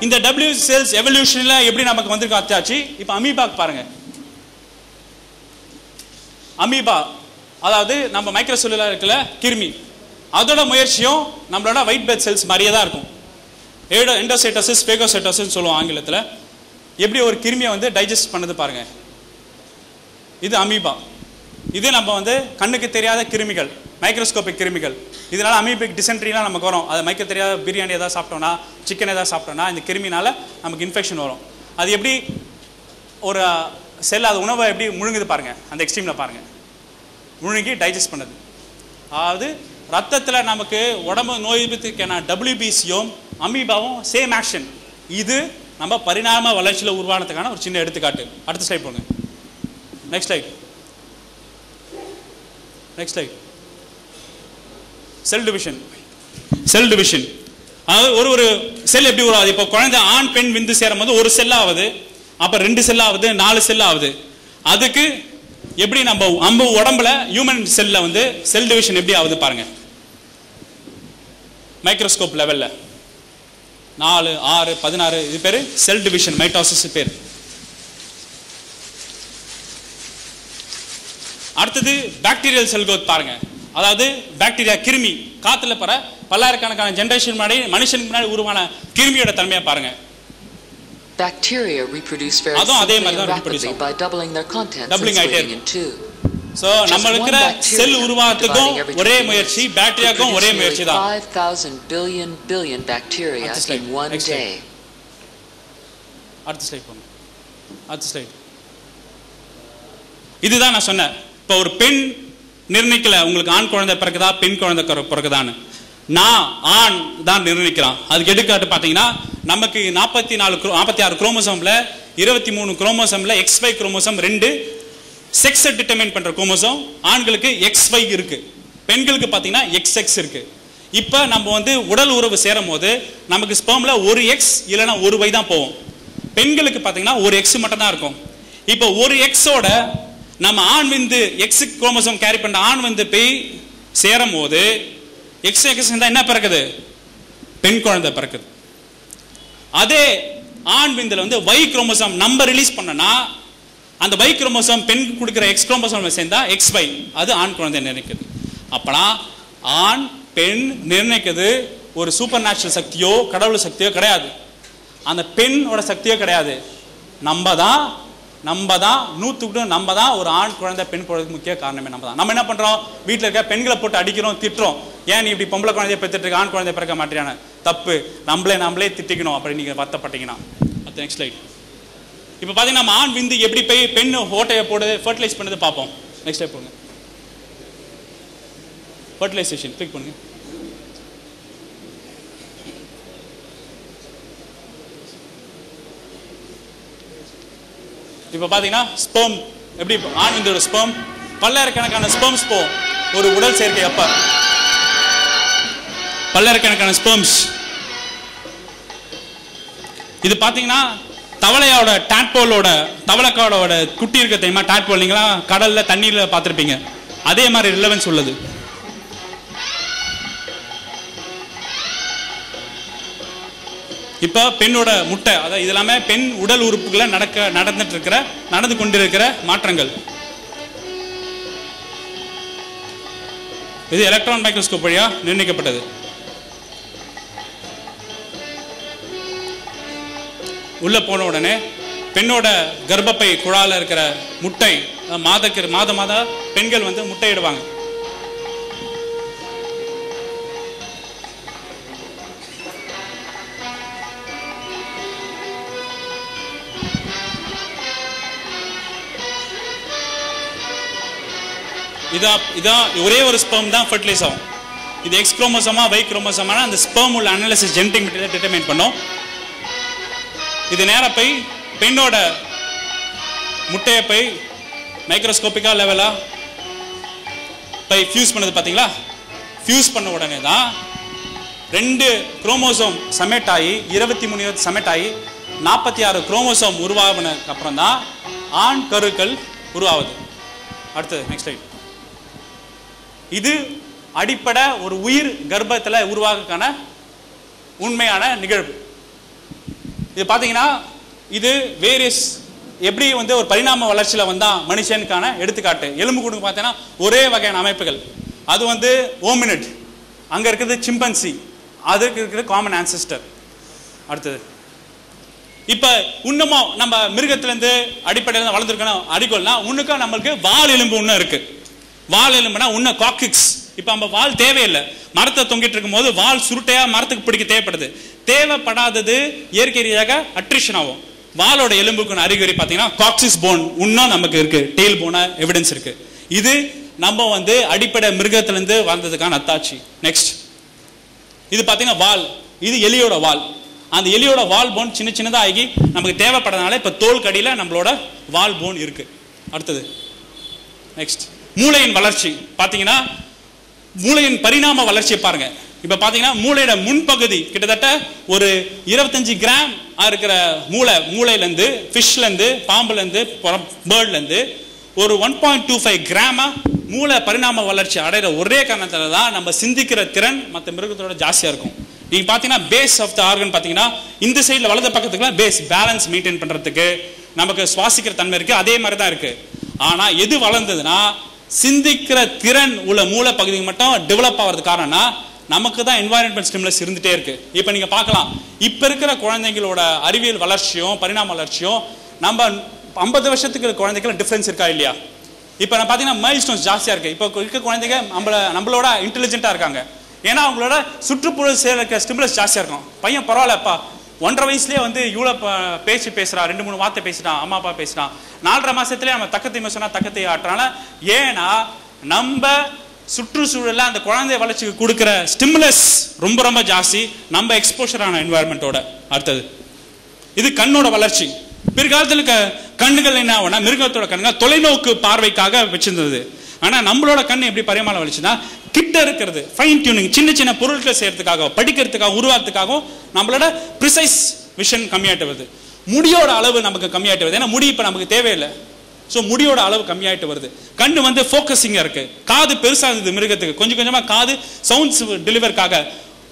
இந்த WBC செல்ஸ் எவல்யூஷன்ல எப்படி நமக்கு வந்து காத்தாச்சு. இப்ப அமீபாக்கு பாருங்க. அமீபா அதாவது நம்ம மைக்ரோசெல்லுலர் இருக்கிற கிருமி அதோட முயற்சியும் நம்மளோட ஒயிட் பிளட் செல்ஸ் மாதிரியே தான் இருக்கும். எண்டோசைட்டோசிஸ் ஃபேகோசைட்டோசிஸ் சொல்லுவோம் ஆங்கிலத்தில். எப்படி ஒரு கிருமியை வந்து டைஜஸ்ட் பண்ணது பாருங்க. இது அமீபா. இது நம்ம வந்து கண்ணுக்கு தெரியாத கிருமிகள் மைக்ரோஸ்கோபிக் கிருமிகள். இதனால அமீபிக் டிசென்ட்ரிலாம் நமக்கு வரும். அது மைக்க தெரியாத பிரியாணி ஏதாவது சாப்பிட்டோம்னா சிக்கன் ஏதாவது சாப்பிட்டோம்னா இந்த கிருமினால நமக்கு இன்ஃபெக்ஷன் வரும். அது எப்படி ஒரு செல் அது உணவை எப்படி முழுங்குது பாருங்க. அந்த எக்ஸ்ட்ரீம்ல பாருங்க முழுங்கி டைஜஸ்ட் பண்ணுது. அதாவது ரத்தத்தில் நமக்கு உடம்பு நோய் எதிர்ப்புக்கான WBCயும் அமீபாவும் சேம் ஆக்ஷன். இது நம்ம பரிணாம வளர்ச்சியில் உருவானதுக்கான ஒரு சின்ன எடுத்துக்காட்டு. அடுத்த ஸ்லைட் போங்க. Next slide. செல் டிவிஷன் அதாவது ஒரு செல் எப்படி உருவாகுது. இப்போ குழந்தை ஆண் பெண் விந்து சேரும் போது ஒரு செல் ஆகுது, அப்புறம் 2 செல் ஆகுது, 4 செல் ஆகுது. அதுக்கு எப்படி நம்ம உடம்புல ஹியூமன் செல்ல வந்து செல் டிவிஷன் எப்படி ஆகுது பாருங்க. மைக்ரோஸ்கோப் லெவல்ல 4, 6, 16 இது பேரு செல் டிவிஷன் மைட்டோசிஸ் பேர். அடுத்தது பாக்டீரியல் செல் growth பாருங்க. அதாவது பாக்டீரியா கிருமி காத்துல பர பல்லாயிரக்கணக்கான ஜெனரேஷன் முன்னாடி மனுஷனுக்கு முன்னாடி உருவான கிருமியோட தன்மையை பாருங்க. Bacteria reproduce very rapidly by doubling their contents and splitting in two. So நம்ம இருக்கிற செல் உருவாகிறதுக்கும் ஒரே முயற்சி பாக்டீரியாக்கும் ஒரே முயற்சி தான். 5000 billion bacteria in one day. அடுத்த ஸ்லைட் போங்க. அடுத்த ஸ்லைட். இதுதான் நான் சொன்னேன். இப்போ ஒரு பெண் நிர்ணயிக்கல உங்களுக்கு ஆண் குழந்தை பிறக்குதா பெண் குழந்தை பிறக்குதான்னு. நான் ஆண் தான் நிர்ணயிக்கிறான். அதுக்கு எடுத்துக்காட்டு பார்த்தீங்கன்னா நமக்கு 46 குரோமோசோம்ல 23 குரோமோசோம்ல XY குரோமோசோம் 2 செக்ஸை டிட்டர்மைன் பண்ற குரோமோசோம். ஆண்களுக்கு XY இருக்கு, பெண்களுக்கு பார்த்தீங்கன்னா XX இருக்கு. இப்போ நம்ம வந்து உடல் உறவு சேரும் போது நமக்கு ஸ்பெர்ம்ல ஒரு X இல்லைன்னா ஒரு Y தான் போகும். பெண்களுக்கு பார்த்தீங்கன்னா ஒரு X மட்டும் தான் இருக்கும். இப்போ ஒரு Xோட நம்ம ஆண் விந்து X குரோமோசோம் கேரி பண்ற ஆண் விந்து போய் சேரும் போது XX என்ன பிறக்குது? பெண் குழந்தை பிறக்குது. அதே ஆண் விந்துல வந்து Y குரோமோசோம் நம்பர் ரிலீஸ் பண்ணனா அந்த Y குரோமோசோம் பெண் கொடுக்கிற X குரோமோசோம் சேர்ந்தா XY அது ஆண் குழந்தை நிர்ணயிக்குது. அப்பனா ஆண் பெண் நிர்ணயிக்குது ஒரு சூப்பர் நேச்சுரல் சக்தியோ கடவுள் சக்தியோ கிடையாது. அந்த பெண்ணோட சக்தியோ கிடையாது. நம்ம தான் 100க்கு நம்ம தான் ஒரு ஆண் குழந்தை பெண் குழந்தைக்கு முக்கிய காரணமே நம்ம தான். நம்ம என்ன பண்றோம்? வீட்டில் இருக்க பெண்களை போட்டு அடிக்கிறோம், திட்டுறோம். ஏன் நீ இப்படி பொம்பளை குழந்தைய பெற்றுட்டு இருக்க, ஆண் குழந்தைய பிறக்க மாட்டேறான தப்பு, நம்மளே திட்டிக்கணும் அப்படி நீங்க வருத்தப்பட்டீங்கன்னா. அடுத்த நெக்ஸ்ட் ஸ்லைட். இப்போ பார்த்தீங்கன்னா நம்ம ஆண் விந்து எப்படி போய் பெண் ஓட்டையை போடுது ஃபர்டிலைஸ் பண்ணுறது பார்ப்போம். நெக்ஸ்ட் ஸ்டெப் போங்க. ஃபர்டிலைசேஷன் கிளிக் பண்ணுங்க. இப்போ பார்த்தீங்கன்னா ஸ்பெர்ம் எப்படி ஆண் விந்தோட ஸ்பெர்ம் பல்லாயிரக்கணக்கான ஸ்பெர்ம்ஸ் போகும் ஒரு உடல் சேர்க்கை அப்ப பல்லாயிரக்கணக்கான ஸ்பெர்ம்ஸ். இது பார்த்தீங்கன்னா தவளையோட டாட்போலோட தவளைக்காவோட குட்டி இருக்க தெரியுமா? டாட்போல் நீங்களா கடல்ல தண்ணீர்ல பார்த்துருப்பீங்க. அதே மாதிரி ரிலவன்ஸ் உள்ளது. இப்போ பெண்ணோட முட்டை அதாவது இது எல்லாமே பெண் உடல் உறுப்புகளை நடந்து கொண்டிருக்கிற மாற்றங்கள். இது எலக்ட்ரான் மைக்ரோஸ்கோப் வழியா நிர்ணயிக்கப்பட்டது. உள்ள போன உடனே பெண்ணோட கர்ப்பப்பை குழால இருக்கிற முட்டை மாத பெண்கள் வந்து முட்டையிடுவாங்க. இதான் ஒரே ஒரு ஸ்பெர்ம் தான் ஃபர்டிலைஸ் ஆகும். இது எக்ஸ் குரோமோசோமா Y குரோமோசோமா அந்த ஸ்பெர்ம் உள்ள அனாலிசிஸ் ஜெனடிக் மெட்டீரியல் டிட்டர்மைன் பண்ணும். இது நேரா போய் பெண்ணோட முட்டையை போய் மைக்ரோஸ்கோபிக்கா லெவலா போய் ஃபியூஸ் பண்ணது பார்த்தீங்களா? ஃபியூஸ் பண்ண உடனே தான் 2 குரோமோசோம் சமேட் ஆகி 23 சமேட் ஆகி 46 குரோமோசோம் உருவாகினதுக்கு அப்புறம் தான் ஆண் கருக்கள் உருவாகுது. அடுத்தது நெக்ஸ்ட் ஸ்லைட். இது அடிப்படை ஒரு உயிர் கர்ப்பத்தில் உருவாக்கான உண்மையான நிகழ்வு. இது பார்த்தீங்கன்னா இது வேரியஸ் எப்படி வந்து ஒரு பரிணாம வளர்ச்சியில் வந்தால் மனுஷனுக்கான எடுத்துக்காட்டு. எலும்பு கூடு பார்த்தீங்கன்னா ஒரே வகையான அமைப்புகள். அது வந்து ஓமினிட், அங்கே இருக்கிறது சிம்பன்சி, அதுக்கு இருக்கிறது காமன் ஆன்செஸ்டர். அடுத்தது இப்போ இன்னமும் நம்ம மிருகத்திலேருந்து அடிப்படையில் வளர்ந்துருக்கணும் அடிக்கோல்னா இன்னுக்கும் நம்மளுக்கு வால் எலும்பு இன்னும் இருக்கு. வால் எலும்புனா இன்னும் காக்கிக்ஸ். இப்போ நம்ம வால் தேவையில்லை. மரத்தை தொங்கிட்டு இருக்கும் போது வால் சுருட்டையா மரத்துக்கு பிடிக்க தேவைப்படுது. தேவைப்படாதது இயற்கை ரீதியாக அட்ரிஷன் ஆகும். வாலோட எலும்புக்கு அறிகுறி பார்த்தீங்கன்னா காக்சிஸ் போன் இன்னும் நமக்கு இருக்கு. டெயில் போன எவிடன்ஸ் இருக்கு. இது நம்ம வந்து அடிப்படை மிருகத்திலேருந்து வந்ததுக்கான அத்தாட்சி. நெக்ஸ்ட் இது பார்த்தீங்கன்னா வால். இது எலியோட வால். அந்த எலியோட வால் போன் சின்னதா ஆகி நமக்கு தேவைப்படுறதுனால இப்போ தோல் கடியில் நம்மளோட வால் போன் இருக்கு. அடுத்தது நெக்ஸ்ட் மூளையின் வளர்ச்சி பார்த்தீங்கன்னா மூளையின் பரிணாம வளர்ச்சியை பாருங்க. இப்போ பார்த்தீங்கன்னா மூளையோட முன்பகுதி கிட்டத்தட்ட ஒரு 25 கிராம் இருக்கிற மூளையிலேருந்து ஃபிஷ்லேருந்து பாம்புலேருந்து பேர்ட்லேருந்து ஒரு 1.25 கிராமா மூளை பரிணாம வளர்ச்சி அடைகிற ஒரே காரணத்தில் தான் நம்ம சிந்திக்கிற திறன் மற்ற மிருகத்தோட ஜாஸ்தியாக இருக்கும். நீங்க பார்த்தீங்கன்னா பேஸ் ஆஃப் த ஆர்கன் பார்த்தீங்கன்னா இந்த சைடில் வலது பக்கத்துக்குலாம் பேஸ் பேலன்ஸ் மெயின்டைன் பண்ணுறதுக்கு நமக்கு சுவாசிக்கிற தன்மை இருக்குது. அதே மாதிரி தான் இருக்குது. ஆனால் எது வளர்ந்ததுன்னா சிந்திக்கிற திறன் உள்ள மூளை பகுதிக்கு மட்டும் டெவலப் ஆகிறது. காரணம்னா நமக்கு தான் என்வாயன்மெண்ட் ஸ்டிமுலஸ் இருந்துகிட்டே இருக்கு. இப்போ நீங்கள் பார்க்கலாம் இப்போ இருக்கிற குழந்தைங்களோட அறிவியல் வளர்ச்சியும் பரிணாம வளர்ச்சியும் நம்ம 50 வருஷத்துக்கு குழந்தைகள் டிஃப்ரென்ஸ் இருக்கா இல்லையா? இப்போ நான் பார்த்தீங்கன்னா மைல் ஸ்டோன்ஸ் ஜாஸ்தியாக இருக்குது. இப்போ இருக்க குழந்தைங்க நம்மளோட இன்டெலிஜென்ட்டாக இருக்காங்க. ஏன்னா அவங்களோட சுற்றுப்புற சேர்க்க ஸ்டிமுலஸ் ஜாஸ்தியாக இருக்கும். பையன் பரவாயில்லப்பா 1.5 வயசுலேயே வந்து இவ்வளோ பேசுகிறான், 2-3 வார்த்தை பேசுகிறான், அம்மா அப்பா பேசுகிறான். 4.5 மாதத்துலேயே நம்ம தக்கத்தை சொன்னால் தக்கத்தை ஆட்டுறாங்க. ஏன்னா நம்ம சுற்றுச்சூழலில் அந்த குழந்தை வளர்ச்சிக்கு கொடுக்குற ஸ்டிமுலஸ் ரொம்ப ரொம்ப ஜாஸ்தி நம்ம எக்ஸ்போஷரான என்வாயர்மெண்ட்டோட. அடுத்தது இது கண்ணோட வளர்ச்சி. பிற்காலத்தில் கண்ணுகள் என்ன ஆகும்னா மிருகத்தோட கண்ணுகள் தொலைநோக்கு பார்வைக்காக வச்சிருந்தது. ஆனால் நம்மளோட கண் எப்படி பரிமாணம் வளர்ச்சின்னா கிட்ட இருக்கிறது ஃபைன் டியூனிங் சின்ன பொருட்களை செய்யறதுக்காக படிக்கிறதுக்காக உருவாக்குறதுக்காகவும் நம்மளோட ப்ரிசைஸ் விஷன் கம்மியாயிட்டு வருது. முடியோட அளவு நமக்கு கம்மியாயிட்டு வருது. ஏன்னா முடி இப்போ நமக்கு தேவையில்லை. ஸோ முடியோட அளவு கம்மியாயிட்டு வருது. கண்ணு வந்து ஃபோக்கஸிங்காக இருக்கு. காது பெருசாக இருந்தது மிருகத்துக்கு, கொஞ்சம் கொஞ்சமாக காது சவுண்ட்ஸ் டெலிவர்க்காக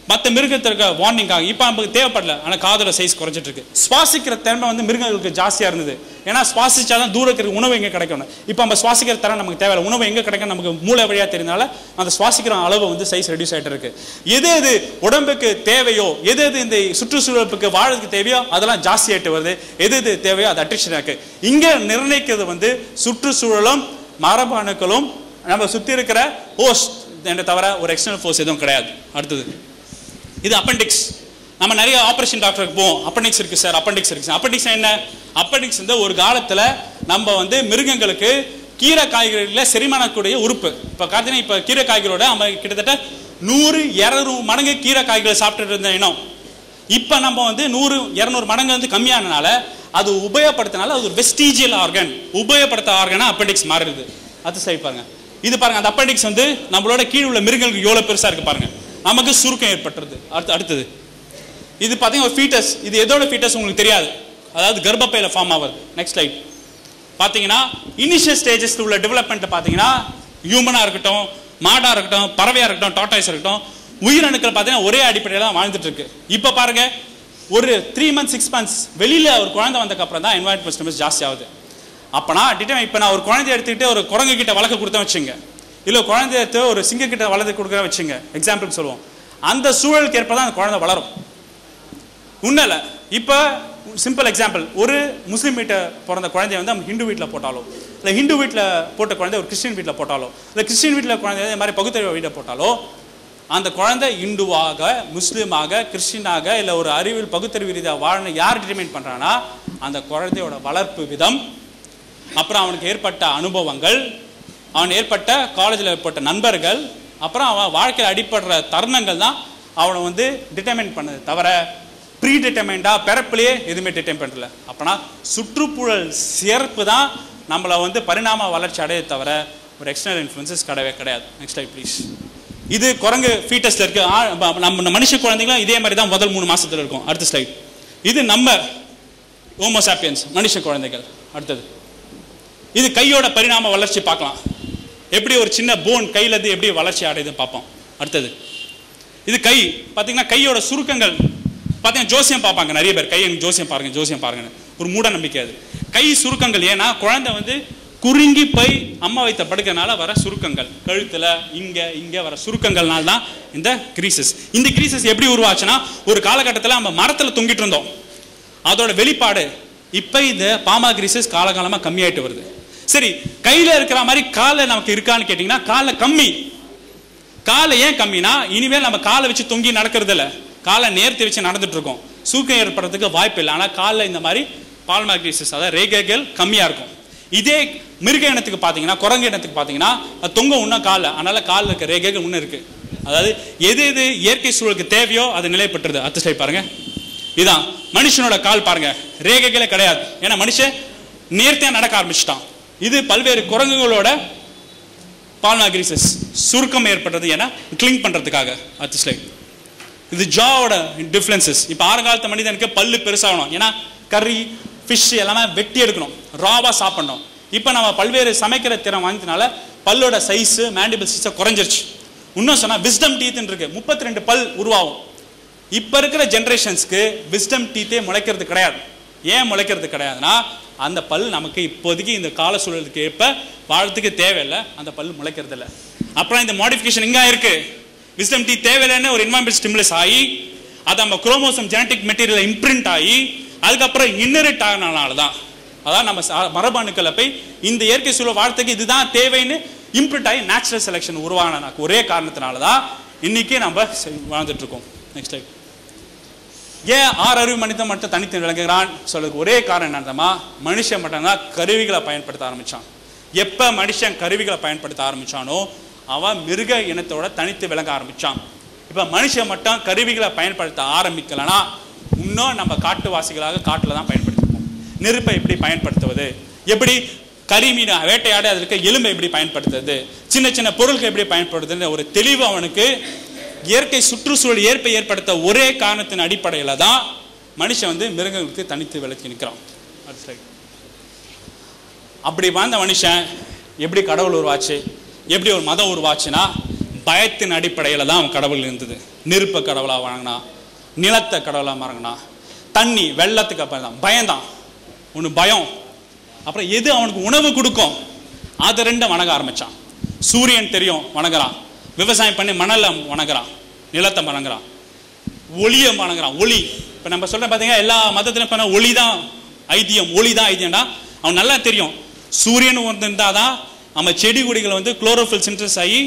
மற்ற மிருகத்திற்கு வார்னிங்காக இப்போ நமக்கு தேவைப்படல. ஆனால் காதோட சைஸ் குறைஞ்சிட்டு இருக்கு. சுவாசிக்கிற திறமை வந்து மிருகங்களுக்கு ஜாஸ்தியாக இருந்தது. ஏன்னா சுவாசிச்சாதான் தூரத்துக்கு உணவு எங்கே கிடைக்கணும். இப்போ நம்ம சுவாசிக்கிற திறன் நமக்கு தேவையில்லை. உணவு எங்கே கிடைக்கும் நமக்கு மூளை வழியாக தெரிஞ்சனால அந்த சுவாசிக்கிற அளவு வந்து சைஸ் ரெடியூஸ் ஆகிட்டு இருக்கு. எது எது உடம்புக்கு தேவையோ எது எது இந்த சுற்றுச்சூழலுக்கு வாழறதுக்கு தேவையோ அதெல்லாம் ஜாஸ்தி ஆகிட்டு வருது. எது எது தேவையோ அது அட்ரிஷன் இருக்கு. இங்கே நிர்ணயிக்கிறது வந்து சுற்றுச்சூழலும் மரபணுக்களும் நம்ம சுற்றி இருக்கிற ஹோஸ்ட் என்ற தவிர ஒரு எக்ஸ்டர்னல் ஃபோர்ஸ் எதுவும் கிடையாது. அடுத்தது இது அப்பெண்டிக்ஸ். நம்ம நிறைய ஆபரேஷன் டாக்டருக்கு போவோம், அப்பெண்டிக்ஸ் இருக்கு சார், அப்பெண்டிக்ஸ் இருக்கு சார். அப்பெண்டிக்ஸ் என்ன? அப்பெண்டிக்ஸ் வந்து ஒரு காலத்துல நம்ம வந்து மிருகங்களுக்கு கீரை காய்கறிகள செரிமானக்கூடிய உறுப்பு. இப்ப பார்த்தீங்கன்னா இப்ப கீரை காய்கறியோட நம்ம கிட்டத்தட்ட 100-200 மடங்கு கீரை காய்கறிகளை சாப்பிட்டு இருந்த இனம். இப்ப நம்ம வந்து 100-200 மடங்கு வந்து கம்மியானனால அது உபயோகப்படுத்தினால அது ஒரு வெஸ்டிஜியல் ஆர்கன், உபயோகப்படுத்த ஆர்கனா அப்பெண்டிக்ஸ் மாறுது. அது சரி பாருங்க, இது பாருங்க, அந்த அப்பெண்டிக்ஸ் வந்து நம்மளோட கீழ் உள்ள மிருகங்களுக்கு எவ்வளவு பெருசா இருக்கு பாருங்க. நமக்கு சுருக்கம் ஏற்பட்டுருது. அடுத்தது இது பாத்தீங்கன்னா ஒரு ஃபீட்டஸ். இது எதோட ஃபீட்டஸ் உங்களுக்கு தெரியாது, அதாவது கர்ப்பப்பையில ஃபார்ம் ஆகுது. நெக்ஸ்ட் ஸ்லைட் பாத்தீங்கன்னா இனிஷியல் ஸ்டேஜஸ்ல உள்ள டெவலப்மெண்ட் பாத்தீங்கன்னா ஹியூமனா இருக்கட்டும், மாடா இருக்கட்டும், பறவையா இருக்கட்டும், டாட்டாய்ஸ் இருக்கட்டும், உயிரணுக்கள் பாத்தீங்கன்னா ஒரே அடிப்படையில தான் வாழ்ந்துட்டு இருக்கு. இப்ப பாருங்க ஒரு 3 months 6 months வெளியில ஒரு குழந்தை வந்ததுக்கு அப்புறம் தான் என்வாயன்மெண்ட் ஸ்டிமுலஸ் ஜாஸ்தி ஆகுது. அப்பனா இப்ப நான் ஒரு குழந்தை எடுத்துக்கிட்டு ஒரு குரங்கு கிட்ட வளர்க்க கொடுத்தா வச்சுங்க, இல்ல குழந்தை எடுத்து ஒரு சிங்க கிட்ட வளர்த்து கொடுக்க வச்சுங்க, எக்ஸாம்பிள் சொல்லுவோம், அந்த சூழலுக்கு ஏற்பதான் அந்த குழந்தை வளரும். உண்மையில இப்ப சிம்பிள் எக்ஸாம்பிள், ஒரு முஸ்லீம் வீட்டை பிறந்த குழந்தைய வந்து நம்ம ஹிந்து வீட்டில் போட்டாலோ, இல்லை ஹிந்து வீட்டில் போட்ட குழந்தை ஒரு கிறிஸ்டின் வீட்டில் போட்டாலோ, இல்லை கிறிஸ்டின் வீட்டில் குழந்தை இந்த மாதிரி பகுத்தறிவு வீட்டை போட்டாலோ, அந்த குழந்தை இந்துவாக, முஸ்லீமாக, கிறிஸ்டினாக, இல்லை ஒரு அறிவியல் பகுத்தறிவு ரீதியாக வாழ யார் டிட்டர்மைன் பண்ணுறான்னா அந்த குழந்தையோட வளர்ப்பு விதம், அப்புறம் அவனுக்கு ஏற்பட்ட அனுபவங்கள், அவன் ஏற்பட்ட காலேஜில் ஏற்பட்ட நண்பர்கள், அப்புறம் அவன் வாழ்க்கையில் அடிப்படுற தருணங்கள் தான் அவனை வந்து டிட்டர்மைன் பண்ணது தவிர ப்ரீ டிட்டர்மைண்டா பிறப்பிலேயே எதுவுமே டிட்டர்மைன் பண்ணல. அப்பனா சுற்றுச்சூழல் சேர்ப்பு தான் நம்மளை வந்து பரிணாம வளர்ச்சி அடைய தவிர ஒரு எக்ஸ்டர்னல் இன்ஃப்ளூயன்சஸ் கிடையவே கிடையாது. Next slide please. இது குரங்கு ஃபீட்டஸ்ல இருக்கு. நம்ம மனுஷ குழந்தைங்களும் இதே மாதிரி தான் முதல் 3 மாசத்துல இருக்கும். அடுத்த ஸ்லைட். இது நம்ம ஹோமோசாப்பியன்ஸ் மனுஷ குழந்தைகள். அடுத்தது இது கையோட பரிணாம வளர்ச்சி பார்க்கலாம், எப்படி ஒரு சின்ன போன் கையில இருந்து எப்படி வளர்ச்சி அடையுதுன்னு பார்ப்போம். அடுத்தது இது கை பார்த்தீங்கன்னா கையோட சுருக்கங்கள் பார்த்தீங்கன்னா ஜோசியம் பார்ப்பாங்க நிறைய பேர், கை எனக்கு ஜோசியம் பாருங்க ஜோசியம் பாருங்க, ஒரு மூட நம்பிக்கை அது. கை சுருக்கங்கள் ஏன்னா குழந்தை வந்து குறுங்கி போய் அம்மா வைத்த படுக்கிறனால வர சுருக்கங்கள், கழுத்துல இங்க இங்க வர சுருக்கங்கள்னால தான் இந்த கிரீசஸ். இந்த கிரீசஸ் எப்படி உருவாச்சுன்னா ஒரு காலகட்டத்தில் நம்ம மரத்துல தொங்கிட்டு இருந்தோம், அதோட வெளிப்பாடு இப்ப இந்த பாமா கிரீசஸ் காலகாலமா கம்மியாயிட்டு வருது. சரி, கையில இருக்கிற மாதிரி கால நமக்கு இருக்கான்னு கேட்டீங்கன்னா கால கம்மி. காலை ஏன் கம்மினா இனிமேல் நம்ம காலை வச்சு தொங்கி நடக்கிறது இல்லை, காலை நேர்த்தி வச்சு நடந்துட்டு இருக்கோம், சூக்கம் ஏற்படுறதுக்கு வாய்ப்பு இல்லை. ஆனால் காலில் இந்த மாதிரி பால்மா கிரீசஸ் அதாவது ரேகைகள் கம்மியா இருக்கும். இதே மிருக இனத்துக்கு பார்த்தீங்கன்னா குரங்கு இனத்துக்கு பார்த்தீங்கன்னா தொங்க இன்னும் காலில், அதனால காலில் இருக்க ரேகைகள் இன்னும் இருக்கு. அதாவது எது எது இயற்கை சூழலுக்கு தேவையோ அது நிலைப்பட்டுருது. அடுத்த ஸ்லைட் பாருங்க. இதான் மனுஷனோட கால் பாருங்க, ரேகைகளே கிடையாது, ஏன்னா மனுஷன் நேர்த்தியா நடக்க ஆரம்பிச்சுட்டான். இது பல்வேறு குரங்குகளோட பால்மா கிரீசஸ் சுருக்கம் ஏற்பட்டது, ஏன்னா கிளிங் பண்றதுக்காக. அடுத்த ஸ்லைட். இது ஜாவோட டிஃபரன்சஸ். இப்போ ஆரங்காலத்து மனிதனுக்கு பல்லு பெருசாகணும், ஏன்னா கறி ஃபிஷ் எல்லாமே வெட்டி எடுக்கணும், ராவா சாப்பிடணும். இப்போ நம்ம பல்வேறு சமைக்கிற திறம் வாங்கினால பல்லோட சைஸ் மேண்டிபிள் சைஸை குறைஞ்சிருச்சு. இன்னும் சொன்னா விஸ்டம் டீத் இருக்கு, 32 பல் உருவாகும். இப்போ இருக்கிற ஜென்ரேஷன்ஸ்க்கு விஸ்டம் டீத்தே முளைக்கிறது கிடையாது. ஏன் முளைக்கிறது கிடையாதுன்னா அந்த பல் நமக்கு இப்போதைக்கு இந்த கால சூழலுக்கு ஏற்ப வாழத்துக்கு தேவையில்லை, அந்த பல் முளைக்கிறது இல்லை. அப்புறம் இந்த மாடிஃபிகேஷன் இங்கே இருக்கு, விஸ்டம் டீத் தேவையில்லைன்னு ஒரு என்வாயன்மெண்ட் ஸ்டிமுலஸ் ஆகி அது நம்ம குரோமோசோம் ஜெனடிக் மெட்டீரியல் இம்ப்ரிண்ட் ஆகி அதுக்கப்புறம் இன்னரிட் ஆகினால தான், அதான் நம்ம மரபணுக்களை போய் இந்த இயற்கை சூழல் வாழ்த்துக்கு இதுதான் தேவைன்னு இம்ப்ரிண்ட் ஆகி நேச்சுரல் செலெக்ஷன் உருவான ஒரே காரணத்தினால தான் இன்னைக்கு நம்ம வாழ்ந்துட்டு இருக்கோம். Next time. ஏன் 6 அறிவு மனிதன் மட்டும் தனித்து விளங்குகிறான் சொல்றதுக்கு ஒரே காரணம் என்னன்னா மனுஷன் மட்டும்தான் கருவிகளை பயன்படுத்த ஆரம்பிச்சான். எப்ப மனுஷன் கருவிகளை பயன்படுத்த ஆரம்பிச்சானோ அவன் மிருக இனத்தோட தனித்து விளங்க ஆரம்பிச்சான். இப்ப மனுஷன் மட்டும் கருவிகளை பயன்படுத்த ஆரம்பிக்கலனா இன்னும் நம்ம காட்டுவாசிகளாக காட்டுல தான் பயன்படுத்திப்போம். நெருப்பை எப்படி பயன்படுத்துவது, எப்படி கரிமீன் வேட்டையாட அதற்கு எலும்பை எப்படி பயன்படுத்துறது, சின்ன சின்ன பொருட்கள் எப்படி பயன்படுத்துறது ஒரு தெளிவு அவனுக்கு இயற்கை சுற்றுச்சூழல் ஏற்படுத்த ஒரே காரணத்தின் அடிப்படையில தான் மனுஷன் வந்து மிருகங்களுக்கு தனித்து விளக்கி நிற்கிறான். அப்படி வாழ்ந்த மனுஷன் எப்படி கடவுள் உருவாச்சு, எப்படி ஒரு மதம் உருவாச்சுன்னா பயத்தின் அடிப்படையில தான் அவன் கடவுள் இருந்தது. நெருப்ப கடவுளா வணங்கினா, நிலத்தை கடவுளா வணங்கினா, தண்ணி வெள்ளத்துக்கு அப்புறம் தான் பயம்தான் ஒன்று பயம். அப்புறம் எது அவனுக்கு உணவு கொடுக்கும் அதை ரெண்டும் வணங்க ஆரம்பிச்சான். சூரியன் தெரியும் வணங்குறான், விவசாயம் பண்ணி மணலை வணங்குறான், நிலத்தை வணங்குறான், ஒளியை வணங்குறான். ஒளி இப்போ நம்ம சொல்ற பார்த்தீங்கன்னா எல்லா மதத்திலும் பண்ண ஒளி தான் ஐதியம், ஒளி தான் ஐதியம்னா அவன் நல்லா தெரியும். சூரியன் வந்து இருந்தாதான் நம்ம செடி கொடிகளை வந்து குளோரோஃபில் சின்தசிஸ் ஆகி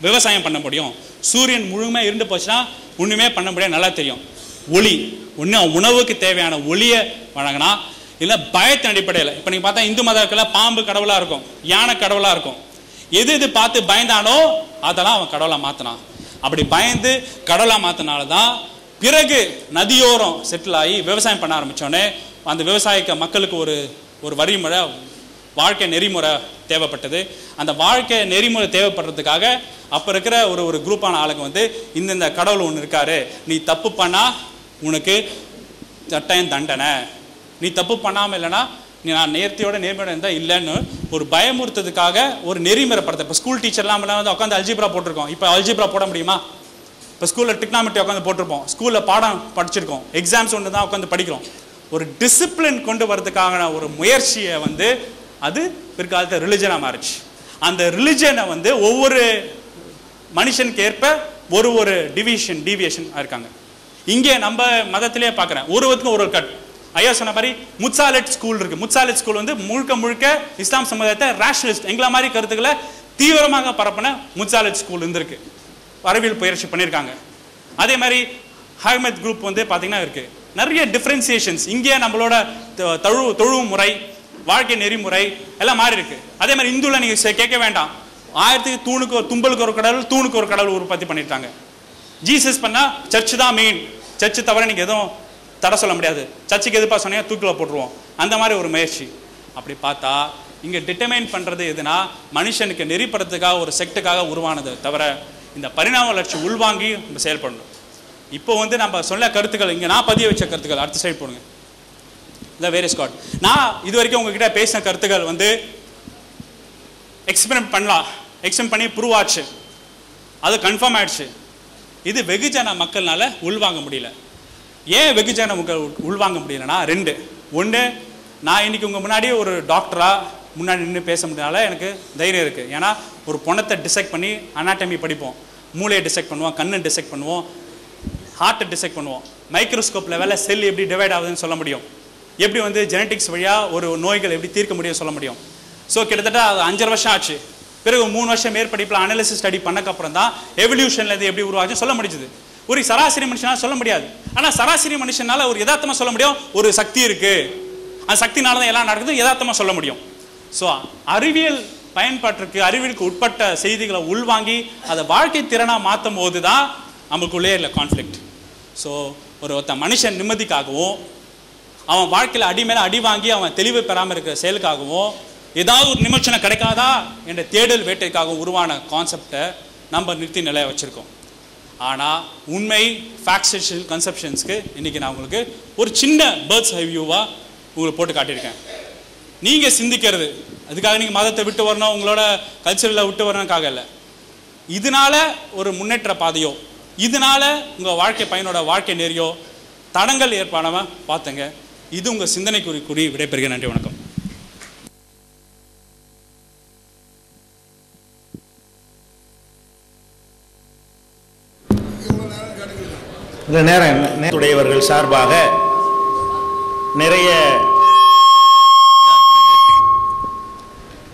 விவசாயம் பண்ண முடியும். சூரியன் முழுமையாக இருந்து போச்சுன்னா ஒன்றுமே பண்ண முடியாது நல்லா தெரியும். ஒளி, ஒன்று உணவுக்கு தேவையான ஒளியை வழங்கினா, இல்லை பயத்தின் அடிப்படையில். இப்போ நீங்கள் பார்த்தா இந்து மதத்தில் பாம்பு கடவுளாக இருக்கும், யானை கடவுளாக இருக்கும். எது எது பார்த்து பயந்தானோ அதெல்லாம் அவன் கடவுளாக மாற்றினான். அப்படி பயந்து கடவுளாக மாற்றினால தான் பிறகு நதியோரம் செட்டில் ஆகி விவசாயம் பண்ண ஆரம்பித்தோடனே அந்த விவசாயிக்க மக்களுக்கு ஒரு வழிமுறை, வாழ்க்கை நெறிமுறை தேவைப்பட்டது. அந்த வாழ்க்கை நெறிமுறை தேவைப்படுறதுக்காக அப்போ இருக்கிற ஒரு குரூப்பான ஆளுங்க வந்து இந்த கடவுள் ஒன்று இருக்காரு, நீ தப்பு பண்ணால் உனக்கு கட்டாயம் தண்டனை, நீ தப்பு பண்ணாமல் இல்லைன்னா நீ நான் நேர்மையோட இருந்தால் இல்லைன்னு ஒரு பயமுறுத்ததுக்காக ஒரு நெறிமுறைப்படுத்த. இப்போ ஸ்கூல் டீச்சர்லாம் வந்து உட்காந்து அல்ஜிப்ரா போட்டிருக்கோம். இப்போ அல்ஜிப்ரா போட முடியுமா? இப்போ ஸ்கூலில் டிக்னாமெட்ரி உட்காந்து போட்டிருப்போம், ஸ்கூலில் பாடம் படிச்சிருக்கோம், எக்ஸாம்ஸ் ஒன்று தான் உட்காந்து படிக்கிறோம். ஒரு டிசிப்ளின் கொண்டு வரதுக்கான ஒரு முயற்சியை வந்து அது பிற்காலத்தில் ரிலிஜனாக மாறிச்சு. அந்த ரிலிஜனை வந்து ஒவ்வொரு மனுஷனுக்கு ஏற்ப ஒரு டிவியேஷன் இருக்காங்க. இங்கே நம்ம மதத்திலே பார்க்குறேன், ஒருவருக்கும் ஒரு கட். ஐயா சொன்ன மாதிரி முட்சாலெட் ஸ்கூல் இருக்கு. முட்சாலெட் ஸ்கூல் வந்து முழுக்க இஸ்லாம் சமுதாயத்தை ரேஷனலிஸ்ட் எங்களை மாதிரி கருத்துக்களை தீவிரமாக பரப்பின முட்சாலெட் ஸ்கூல் இருந்திருக்கு, அறிவியல் பயிற்சி பண்ணியிருக்காங்க. அதே மாதிரி ஹர்மத் குரூப் வந்து பார்த்தீங்கன்னா இருக்கு. நிறைய டிஃபரன்சியேஷன்ஸ் இங்கே நம்மளோட தொழு முறை, வாழ்க்கை நெறிமுறை எல்லாம் மாறி இருக்கு. அதே மாதிரி இந்துல நீங்க கேட்க வேண்டாம், 1000 தும்பலுக்கு ஒரு கடவுள், தூணுக்கு ஒரு கடவுள் உற்பத்தி பண்ணிட்டாங்க. ஜீசஸ் பண்ணா சர்ச் தான் மெயின், சர்ச்சு தவிர நீங்க எதுவும் தடை சொல்ல முடியாது, சர்ச்சுக்கு எதுப்பா சொன்னீங்க தூக்கில போட்டுருவோம், அந்த மாதிரி ஒரு முயற்சி. அப்படி பார்த்தா இங்க டிட்டர்மைன் பண்றது எதுனா மனுஷனுக்கு நெறிப்படுறதுக்காக ஒரு செக்டுக்காக உருவானது தவிர இந்த பரிணாம வளர்ச்சி உள்வாங்கி நம்ம செயல்படணும். இப்போ வந்து நம்ம சொல்ல கருத்துக்கள் இங்கே நான் பதிய வச்ச கருத்துக்கள் அடுத்த சைடு போடுங்க. இந்த வேரியஸ் காட் நான் இது வரைக்கும் உங்ககிட்ட பேசின கருத்துக்கள் வந்து எக்ஸ்பெரிமெண்ட் பண்ணி ப்ரூவ் ஆச்சு, அது கன்ஃபார்ம் ஆயிடுச்சு. இது வெகுஜன மக்கள்னால உள்வாங்க முடியல. ஏன் வெகுஜன மக்கள் உள்வாங்க முடியலன்னா ரெண்டு. ஒன்று, நான் இன்னைக்கு உங்கள் முன்னாடி ஒரு டாக்டராக முன்னாடி நின்று பேச முடியாத எனக்கு தைரியம் இருக்குது. ஏன்னா ஒரு பொணத்தை டிசெக்ட் பண்ணி அனாட்டமி படிப்போம், மூளையை டிசெக்ட் பண்ணுவோம், கண்ணை டிசெக்ட் பண்ணுவோம், ஹார்ட்டை டிசெக்ட் பண்ணுவோம், மைக்ரோஸ்கோப் லெவலில் செல் எப்படி டிவைட் ஆகுதுன்னு சொல்ல முடியும், எப்படி வந்து ஜெனட்டிக்ஸ் வழியாக ஒரு நோய்கள் எப்படி தீர்க்க முடியும் சொல்ல முடியும். ஸோ கிட்டத்தட்ட அது 5.5 வருஷம் ஆச்சு. பிறகு 3 வருஷம் மேற்படிப்பில் அனாலிசிஸ் ஸ்டடி பண்ணக்கப்புறம் தான் எவல்யூஷன்லேருந்து எப்படி உருவாச்சு சொல்ல முடிஞ்சுது. ஒரு சராசரி மனுஷனால் சொல்ல முடியாது. ஆனால் சராசரி மனுஷனால ஒரு யதார்த்தமாக சொல்ல முடியும், ஒரு சக்தி இருக்குது, அந்த சக்தினால தான் எல்லாம் நடக்குது யதார்த்தமாக சொல்ல முடியும். ஸோ அறிவியல் பயன்பாட்டிற்கு, அறிவியலுக்கு உட்பட்ட செய்திகளை உள்வாங்கி அதை வாழ்க்கை திறனாக மாற்றும் போது தான் நமக்குள்ளே இல்லை கான்ஃப்ளிக்ட். ஸோ ஒருத்த மனுஷன் நிம்மதிக்காகவும் அவன் வாழ்க்கையில் அடி மேலே அடி வாங்கி அவன் தெளிவு பெறாமல் இருக்கிற செயலுக்காகவும் ஏதாவது ஒரு நிமிஷம் கிடைக்காதா என்ற தேடல் வேட்டைக்காகவும் உருவான கான்செப்டை நம்ம நிறுத்தி நிலைய வச்சுருக்கோம். ஆனால் உண்மை ஃபேக்ஷன் கன்செப்ஷன்ஸ்க்கு இன்றைக்கி நான் உங்களுக்கு ஒரு சின்ன பேர்ட்ஸ் ஐ வியூவாக உங்களுக்கு போட்டு காட்டியிருக்கேன். நீங்கள் சிந்திக்கிறது அதுக்காக நீங்கள் மதத்தை விட்டு வரணும், உங்களோட கல்ச்சரில் விட்டு வரணுக்காக இல்லை. இதனால் ஒரு முன்னேற்ற பாதையோ இதனால உங்கள் வாழ்க்கை பையனோட வாழ்க்கை நெறியோ தடங்கள் ஏற்பாடாமல் பார்த்துங்க. இது உங்கள் சிந்தனைக்குறி கூறி விடைபெறுகிறேன். நன்றி, வணக்கம். இந்த நேரத்துடையவர்கள் சார்பாக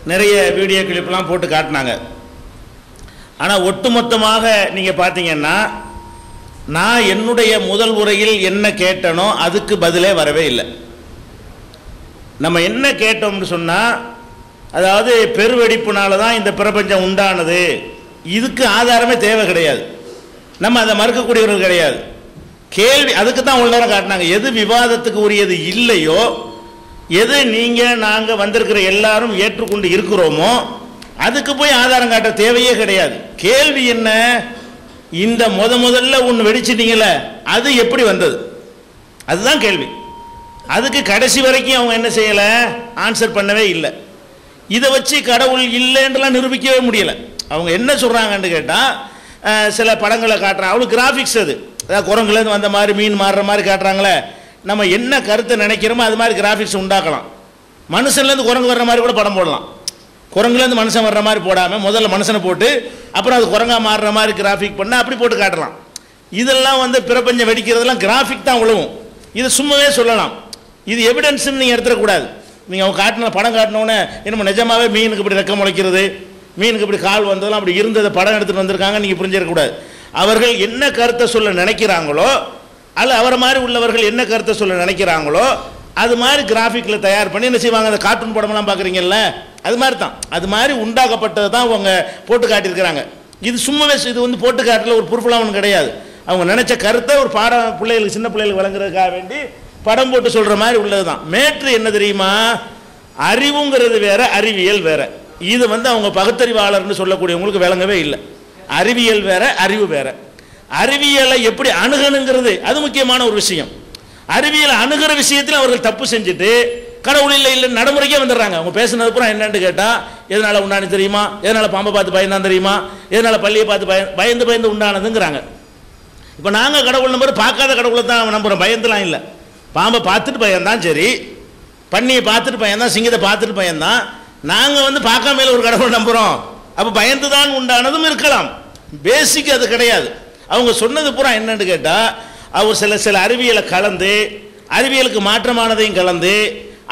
நிறைய வீடியோ கிளிப்லாம் போட்டு காட்டினாங்க. ஆனால் ஒட்டுமொத்தமாக நீங்கள் பார்த்தீங்கன்னா நான் என்னுடைய முதல் உரையில் என்ன கேட்டனோ அதுக்கு பதிலே வரவே இல்லை. நம்ம என்ன கேட்டோம்னு சொன்னால், அதாவது பெருவெடிப்புனால தான் இந்த பிரபஞ்சம் உண்டானது, இதுக்கு ஆதாரமே தேவை கிடையாது, நம்ம அதை மறுக்கக்கூடியவர்கள் கிடையாது. கேள்வி அதுக்கு தான் உள்ள நேரம் காட்டினாங்க. எது விவாதத்துக்கு உரியது இல்லையோ, எது நீங்கள் நாங்கள் வந்திருக்கிற எல்லாரும் ஏற்றுக்கொண்டு இருக்கிறோமோ அதுக்கு போய் ஆதாரம் காட்ட தேவையே கிடையாது. கேள்வி என்ன, இந்த முதல்ல ஒன்று வெடிச்சிட்டீங்களே அது எப்படி வந்தது, அதுதான் கேள்வி. அதுக்கு கடைசி வரைக்கும் அவங்க என்ன செய்யலை, ஆன்சர் பண்ணவே இல்லை. இதை வச்சு கடவுள் இல்லைன்றலாம் நிரூபிக்கவே முடியலை. அவங்க என்ன சொல்கிறாங்கன்னு கேட்டால், சில படங்களை காட்டுறாங்க, அவ்வளோ கிராஃபிக்ஸ், அது அதாவது குரங்குலேருந்து வந்த மாதிரி மீன் மாறுற மாதிரி காட்டுறாங்களே, நம்ம என்ன கருத்தை நினைக்கிறோமோ அது மாதிரி கிராஃபிக்ஸ் உண்டாக்கலாம். மனுஷன்லேருந்து குரங்கு வர்ற மாதிரி கூட படம் போடலாம். குரங்குலேருந்து மனுஷன் வர்ற மாதிரி போடாமல் முதல்ல மனுஷனை போட்டு அப்புறம் அது குரங்கா மாறுற மாதிரி கிராஃபிக் பண்ணால் அப்படி போட்டு காட்டலாம். இதெல்லாம் வந்து பிரபஞ்சம் வெடிக்கிறதுலாம் கிராஃபிக் தான் உழவும். இது சும்மாவே சொல்லலாம், இது எவிடன்ஸ்ன்னு நீங்கள் எடுத்துடக்கூடாது. நீங்கள் அவங்க காட்டின படம் காட்டினோன்னே என்னமோ நிஜமாகவே மீனுக்கு இப்படி ரெக்கம் முளைக்கிறது, மீனுக்கு இப்படி கால் வந்ததெல்லாம் அப்படி இருந்ததை படம் எடுத்துகிட்டு வந்திருக்காங்க நீங்கள் புரிஞ்சிடக்கூடாது. அவர்கள் என்ன கருத்தை சொல்ல நினைக்கிறாங்களோ அல்ல அவரை மாதிரி உள்ளவர்கள் என்ன கருத்தை சொல்ல நினைக்கிறாங்களோ அது மாதிரி கிராஃபிக்கில் தயார் பண்ணி என்ன செய்வாங்க, அந்த கார்ட்டூன் படமெல்லாம் பார்க்குறீங்கல்ல, அது மாதிரி தான், அது மாதிரி உண்டாக்கப்பட்டது தான் அவங்க போட்டு காட்டியிருக்கிறாங்க. இது சும்மாவே இது வந்து போட்டு காட்டல ஒரு பொறுப்புலாம் ஒன்றும் கிடையாது. அவங்க நினைச்ச கருத்தை ஒரு பாடம் பிள்ளைகளுக்கு சின்ன பிள்ளைகளுக்கு வழங்குறதுக்காக வேண்டி படம் போட்டு சொல்கிற மாதிரி உள்ளது தான். மேட்ரு என்ன தெரியுமா, அறிவுங்கிறது வேற, அறிவியல் வேற. இது வந்து அவங்க பகுத்தறிவாளர்னு சொல்லக்கூடியவங்களுக்கு விளங்கவே இல்லை. அறிவியல் வேற, அறிவு வேற. அறிவியலை எப்படி அணுகணுங்கிறது அது முக்கியமான ஒரு விஷயம். அறிவியலை அணுகிற விஷயத்தில் அவர்கள் தப்பு செஞ்சுட்டு கடவுள் இல்லை இல்லை நடைமுறைக்கே வந்துடுறாங்க. அவங்க பேசுனது பூரா என்னன்னு கேட்டால், எதனால் உண்டானு தெரியுமா, எதனால் பாம்பை பார்த்து பயந்தான் தெரியுமா, எதனால் பள்ளியை பார்த்து பயந்து உண்டானதுங்கிறாங்க. இப்போ நாங்கள் கடவுள் நம்பர் பார்க்காத கடவுளை தான் நம்புகிறோம், பயந்துலாம் இல்லை. பாம்பை பார்த்துட்டு பயந்தான் சரி, பன்னியை பார்த்துட்டு பயந்தான், சிங்கத்தை பார்த்துட்டு பயந்தான். நாங்கள் வந்து பார்க்காம ஒரு கடவுள் நம்புகிறோம். அப்போ பயந்து தான் உண்டானதும் இருக்கலாம். பேசிக் அது கிடையாது. அவங்க சொன்னது பூரா என்னன்னு கேட்டால், அவர் சில அறிவியலை கலந்து அறிவியலுக்கு மாற்றமானதையும் கலந்து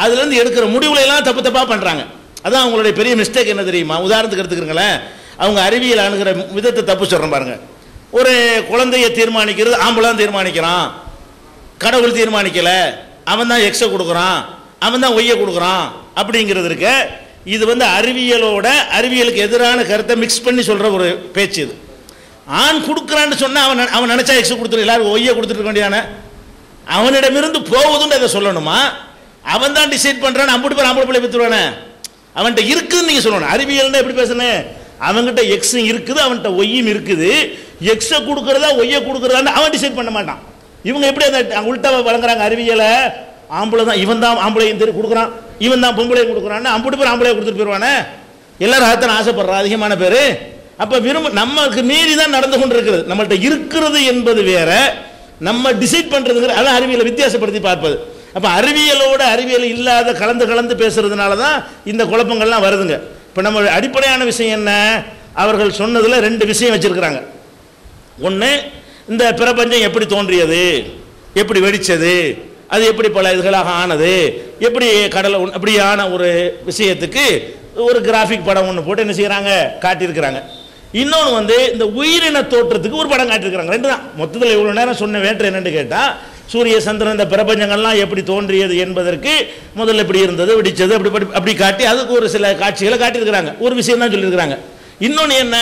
அதுலேருந்து எடுக்கிற முடிவுல எல்லாம் தப்பு தப்பாக பண்ணுறாங்க. அதான் அவங்களுடைய பெரிய மிஸ்டேக் என்ன தெரியுமா, உதாரணத்துக்கு எடுத்துக்கிறீங்களேன், அவங்க அறிவியல் அணுகிற விதத்தை தப்பு சொல்கிறேன் பாருங்க. ஒரு குழந்தையை தீர்மானிக்கிறது ஆம்பளான் தீர்மானிக்கிறான், கடவுள் தீர்மானிக்கலை, அவன் தான் எக்ஸை கொடுக்குறான், அவன் தான் ஒய்யை கொடுக்குறான் அப்படிங்கிறது இருக்க. இது வந்து அறிவியலுக்கு எதிரான கருத்தை மிக்ஸ் பண்ணி சொல்கிற ஒரு பேச்சு. இது ஆண் கொடுக்குறான்னு சொன்னால் அவன் நினச்சா எக்ஸை கொடுத்துரு, எல்லாரும் ஒய்யை கொடுத்துட்டு வேண்டியான அவனிடமிருந்து போவதுன்னு அதை சொல்லணுமா? அவன் தான் டிசைட் பண்ணுறான்னு அம்புட்டு பேர் ஆம்பளை பிள்ளை பெற்றுருவானே, அவன்கிட்ட இருக்குதுன்னு நீங்கள் சொல்லணும். அறிவியல்னா எப்படி பேசுனேன், அவன்கிட்ட எக்ஸும் இருக்குது, அவன்கிட்ட ஒய்யும் இருக்குது, எக்ஸை கொடுக்குறதா ஒய்யை கொடுக்குறதான்னு அவன் டிசைட் பண்ண மாட்டான். இவங்க எப்படி அந்த உள்டாவை வழங்குறாங்க அறிவியலை, ஆம்பளை தான் இவன் தான் ஆம்பளையும் கொடுக்குறான், இவன் தான் பொம்பளையும் கொடுக்குறான்னு அம்புட்டு பேர் ஆம்பளையை கொடுத்துட்டு போயிடுவானே. எல்லாரும் அதைத்தான் ஆசைப்படுறான் அதிகமான பேர். அப்போ நமக்கு மீறி தான் நடந்து கொண்டு இருக்கிறது. நம்மள்கிட்ட இருக்கிறது என்பது வேற, நம்ம டிசைட் பண்ணுறதுங்கிற அதான் அறிவியலை வித்தியாசப்படுத்தி பார்ப்பது. அப்போ அறிவியலோட அறிவியல் இல்லாத கலந்து பேசுறதுனால தான் இந்த குழப்பங்கள்லாம் வருதுங்க. இப்போ நம்ம அடிப்படையான விஷயம் என்ன, அவர்கள் சொன்னதில் ரெண்டு விஷயம் வச்சிருக்கிறாங்க. ஒன்று, இந்த பிரபஞ்சம் எப்படி தோன்றியது, எப்படி வெடித்தது, அது எப்படி பல இதுகளாக ஆனது, எப்படி கடலை அப்படியான ஒரு விஷயத்துக்கு ஒரு கிராஃபிக் படம் ஒன்று போட்டு என்ன செய்கிறாங்க, காட்டியிருக்கிறாங்க. இன்னொன்று வந்து இந்த உயிரின தோற்றத்துக்கு ஒரு படம் காட்டியிருக்கிறாங்க. ரெண்டு தான். மொத்தத்தில் இவ்வளோ நேரம் சொன்ன வேற்று என்னென்னு கேட்டால், சூரிய சந்திரன் இந்த பிரபஞ்சங்கள்லாம் எப்படி தோன்றியது என்பதற்கு முதல்ல எப்படி இருந்தது, வெடிச்சது, அப்படி காட்டி அதுக்கு ஒரு சில காட்சிகளை காட்டியிருக்கிறாங்க. ஒரு விஷயம் தான் சொல்லியிருக்கிறாங்க. இன்னொன்று என்ன,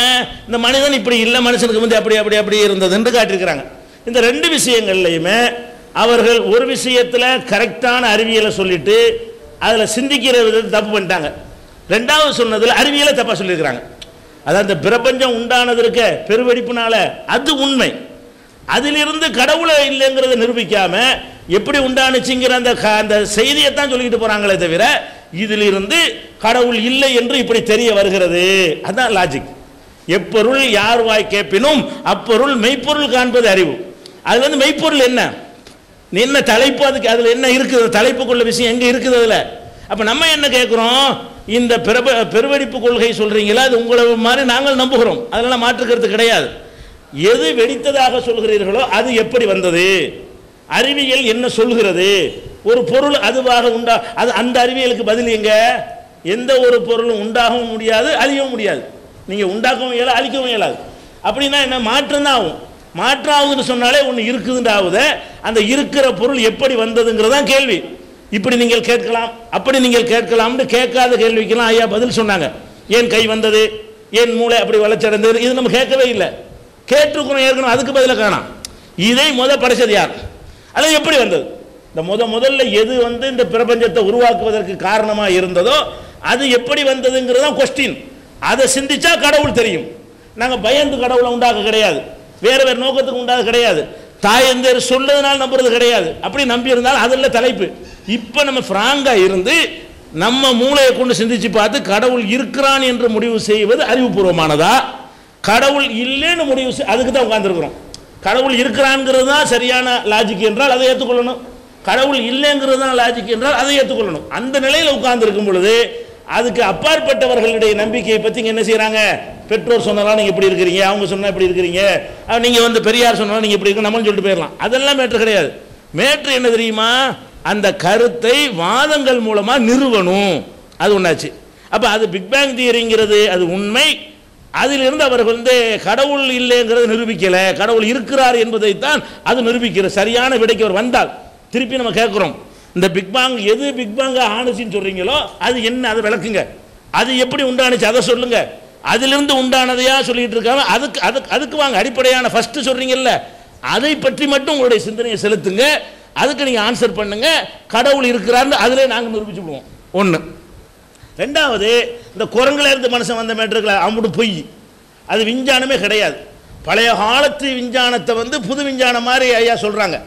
இந்த மனிதன் இப்படி இல்லை, மனுஷனுக்கு வந்து அப்படி இருந்தது என்று காட்டியிருக்கிறாங்க. இந்த ரெண்டு விஷயங்கள்லையுமே அவர்கள் ஒரு விஷயத்தில் கரெக்டான அறிவியலை சொல்லிட்டு அதில் சிந்திக்கிற விதத்தை தப்பு பண்ணிட்டாங்க. ரெண்டாவது சொன்னதில் அறிவியலை தப்பாக சொல்லியிருக்கிறாங்க. அதாவது இந்த பிரபஞ்சம் உண்டானது இருக்க பெருவெடிப்புனால அது உண்மை, அதிலிருந்து கடவுளை இல்லைங்கிறத நிரூபிக்காம எப்படி உண்டானுச்சுங்கிற அந்த செய்தியை தான் சொல்லிக்கிட்டு போறாங்களே தவிர இதிலிருந்து கடவுள் இல்லை என்று இப்படி தெரிய வருகிறது. அதான் லாஜிக். எப்பொருள் யார் வாய் கேட்பினும் அப்பொருள் மெய்ப்பொருள் காண்பது அறிவு. அது வந்து மெய்ப்பொருள் என்ன தலைப்பு, அதுக்கு அதில் என்ன இருக்குது, தலைப்புக்குள்ள விஷயம் எங்கே இருக்குது அதில். அப்போ நம்ம என்ன கேட்குறோம், இந்த பெருவெடிப்பு கொள்கை சொல்கிறீங்களா, அது உங்களை மாதிரி நாங்கள் நம்புகிறோம், அதெல்லாம் மாற்றுக்கிறது கிடையாது. எது வெடித்ததாக சொல்கிறீர்களோ அது எப்படி வந்தது, அறிவியல் என்ன சொல்கிறது, ஒரு பொருள் அதுவாக அது அந்த அறிவியலுக்கு பதில் எங்க, எந்த ஒரு பொருளும் உண்டாகவும் முடியாது அழியவும் முடியாது. நீங்கள் உண்டாக்கவும் இயலாது அழிக்கவும் இயலாது. அப்படின்னா என்ன, மாற்றம் தான் ஆகும். மாற்றாகுதுன்னு சொன்னாலே ஒன்று இருக்குதுன்னு ஆகுது. அந்த இருக்கிற பொருள் எப்படி வந்ததுங்கிறதான் கேள்வி. இப்படி நீங்கள் கேட்கலாம், அப்படி நீங்கள் கேட்கலாம்னு கேட்காத கேள்விக்கெல்லாம் ஐயா பதில் சொன்னாங்க. ஏன் கை வந்தது, ஏன் மூளை அப்படி வளர்ச்சியடைந்தது, இது நம்ம கேட்கவே இல்லை. கேட்டிருக்கிறோம் ஏற்கனவே, அதுக்கு பதில காணாம். இதை படைச்சது யார், அது எப்படி வந்தது, இந்த முதல்ல எது வந்து இந்த பிரபஞ்சத்தை உருவாக்குவதற்கு காரணமாக இருந்ததோ அது எப்படி வந்ததுங்கிறதான் கொஸ்டின். அதை சிந்திச்சா கடவுள் தெரியும். நாங்கள் பயந்து கடவுளை உண்டாக்க கிடையாது, வேற நோக்கத்துக்கு உண்டாக கிடையாது, தாயந்தர் சொல்லதுனால நம்புறது கிடையாது. அப்படி நம்பி இருந்தாலும் அதில் தலைப்பு. இப்போ நம்ம ஃப்ராங்காக இருந்து நம்ம மூளையை கொண்டு சிந்திச்சு பார்த்து கடவுள் இருக்கிறான் என்று முடிவு செய்வது அறிவுபூர்வமானதா, கடவுள் இல்லைன்னு முடிவு அதுக்கு தான் உட்கார்ந்துருக்கிறோம். கடவுள் இருக்கிறான்ங்கிறது தான் சரியான லாஜிக் என்றால் அதை ஏற்றுக்கொள்ளணும், கடவுள் இல்லைங்கிறது தான் லாஜிக் என்றால் அதை ஏற்றுக்கொள்ளணும். அந்த நிலையில் உட்கார்ந்துருக்கும் பொழுது அதுக்கு அப்பாற்பட்டவர்களுடைய நம்பிக்கையை பற்றி என்ன செய்கிறாங்க, பெற்றோர் சொன்னாலும் நீங்கள் இப்படி இருக்கிறீங்க, அவங்க சொன்னால் இப்படி இருக்கிறீங்க, நீங்கள் வந்து பெரியார் சொன்னாலும் நீங்கள் இப்படி இருக்கு நம்மளும் சொல்லிட்டு போயிடலாம். அதெல்லாம் மேட்ரு கிடையாது. மேட்ரு என்ன தெரியுமா, அந்த கருத்தை வாதங்கள் மூலமாக நிறுவணும். அது ஒன்றாச்சு. அப்போ அது பிக் பேங் தியரிங்கிறது அது உண்மை, அதிலிருந்து அவர்கள் வந்து கடவுள் இல்லைங்கிறத நிரூபிக்கலை, கடவுள் இருக்கிறார் என்பதைத்தான் அது நிரூபிக்கிற சரியான விடைக்கு அவர் வந்தால் திருப்பி நம்ம கேட்குறோம், இந்த பிக்பாங் எது பிக்பாங்க ஆணுச்சின்னு சொல்றீங்களோ அது என்ன, அதை விளக்குங்க. அது எப்படி உண்டானுச்சு அதை சொல்லுங்க. அதிலிருந்து உண்டானதையா சொல்லிட்டு இருக்காங்க. அதுக்கு வாங்க, அடிப்படையான ஃபர்ஸ்ட் சொல்றீங்கல்ல அதை பற்றி மட்டும் உங்களுடைய சிந்தனையை செலுத்துங்க. அதுக்கு நீங்க ஆன்சர் பண்ணுங்க. கடவுள் இருக்கிறார்னு அதிலே நாங்கள் நிரூபிச்சு விடுவோம். ஒன்று. ரெண்டாவது, இந்த குரங்குல இருந்து மனுஷன் வந்த மேட்டருக்குல அம்புட்டு பொய், அது விஞ்ஞானமே கிடையாது. பழைய காலத்து விஞ்ஞானத்தை வந்து புது விஞ்ஞானம் மாதிரி ஐயா சொல்றாங்க.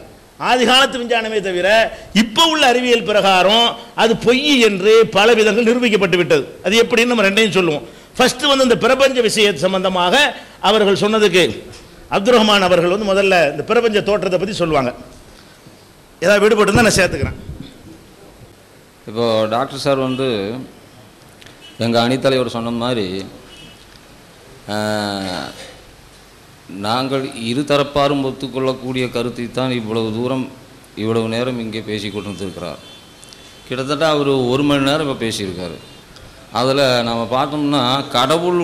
ஆதி காலத்து விஞ்ஞானமே தவிர இப்போ உள்ள அறிவியல் பிரகாரம் அது பொய் என்று பல விதங்கள் நிரூபிக்கப்பட்டு விட்டது. அது எப்படின்னு நம்ம ரெண்டையும் சொல்லுவோம். ஃபர்ஸ்ட் வந்து இந்த பிரபஞ்ச விஷய சம்பந்தமாக அவர்கள் சொன்னதுக்கு அப்துல் ரஹ்மான் அவர்கள் வந்து முதல்ல இந்த பிரபஞ்ச தோற்றத்தை பற்றி சொல்லுவாங்க. ஏதாவது விடுபட்டு தான் நான் சேர்த்துக்கிறேன். இப்போ டாக்டர் சார் வந்து எங்கள் அணித்தலைவர் சொன்ன மாதிரி நாங்கள் இருதரப்பாரும் ஒத்துக்கொள்ளக்கூடிய கருத்தை தான் இவ்வளவு தூரம் இவ்வளவு நேரம் இங்கே பேசி கொண்டிருக்கிறார். கிட்டத்தட்ட அவர் 1 மணி நேரம் இப்போ பேசியிருக்காரு. அதில் நம்ம பார்த்தோம்னா கடவுள்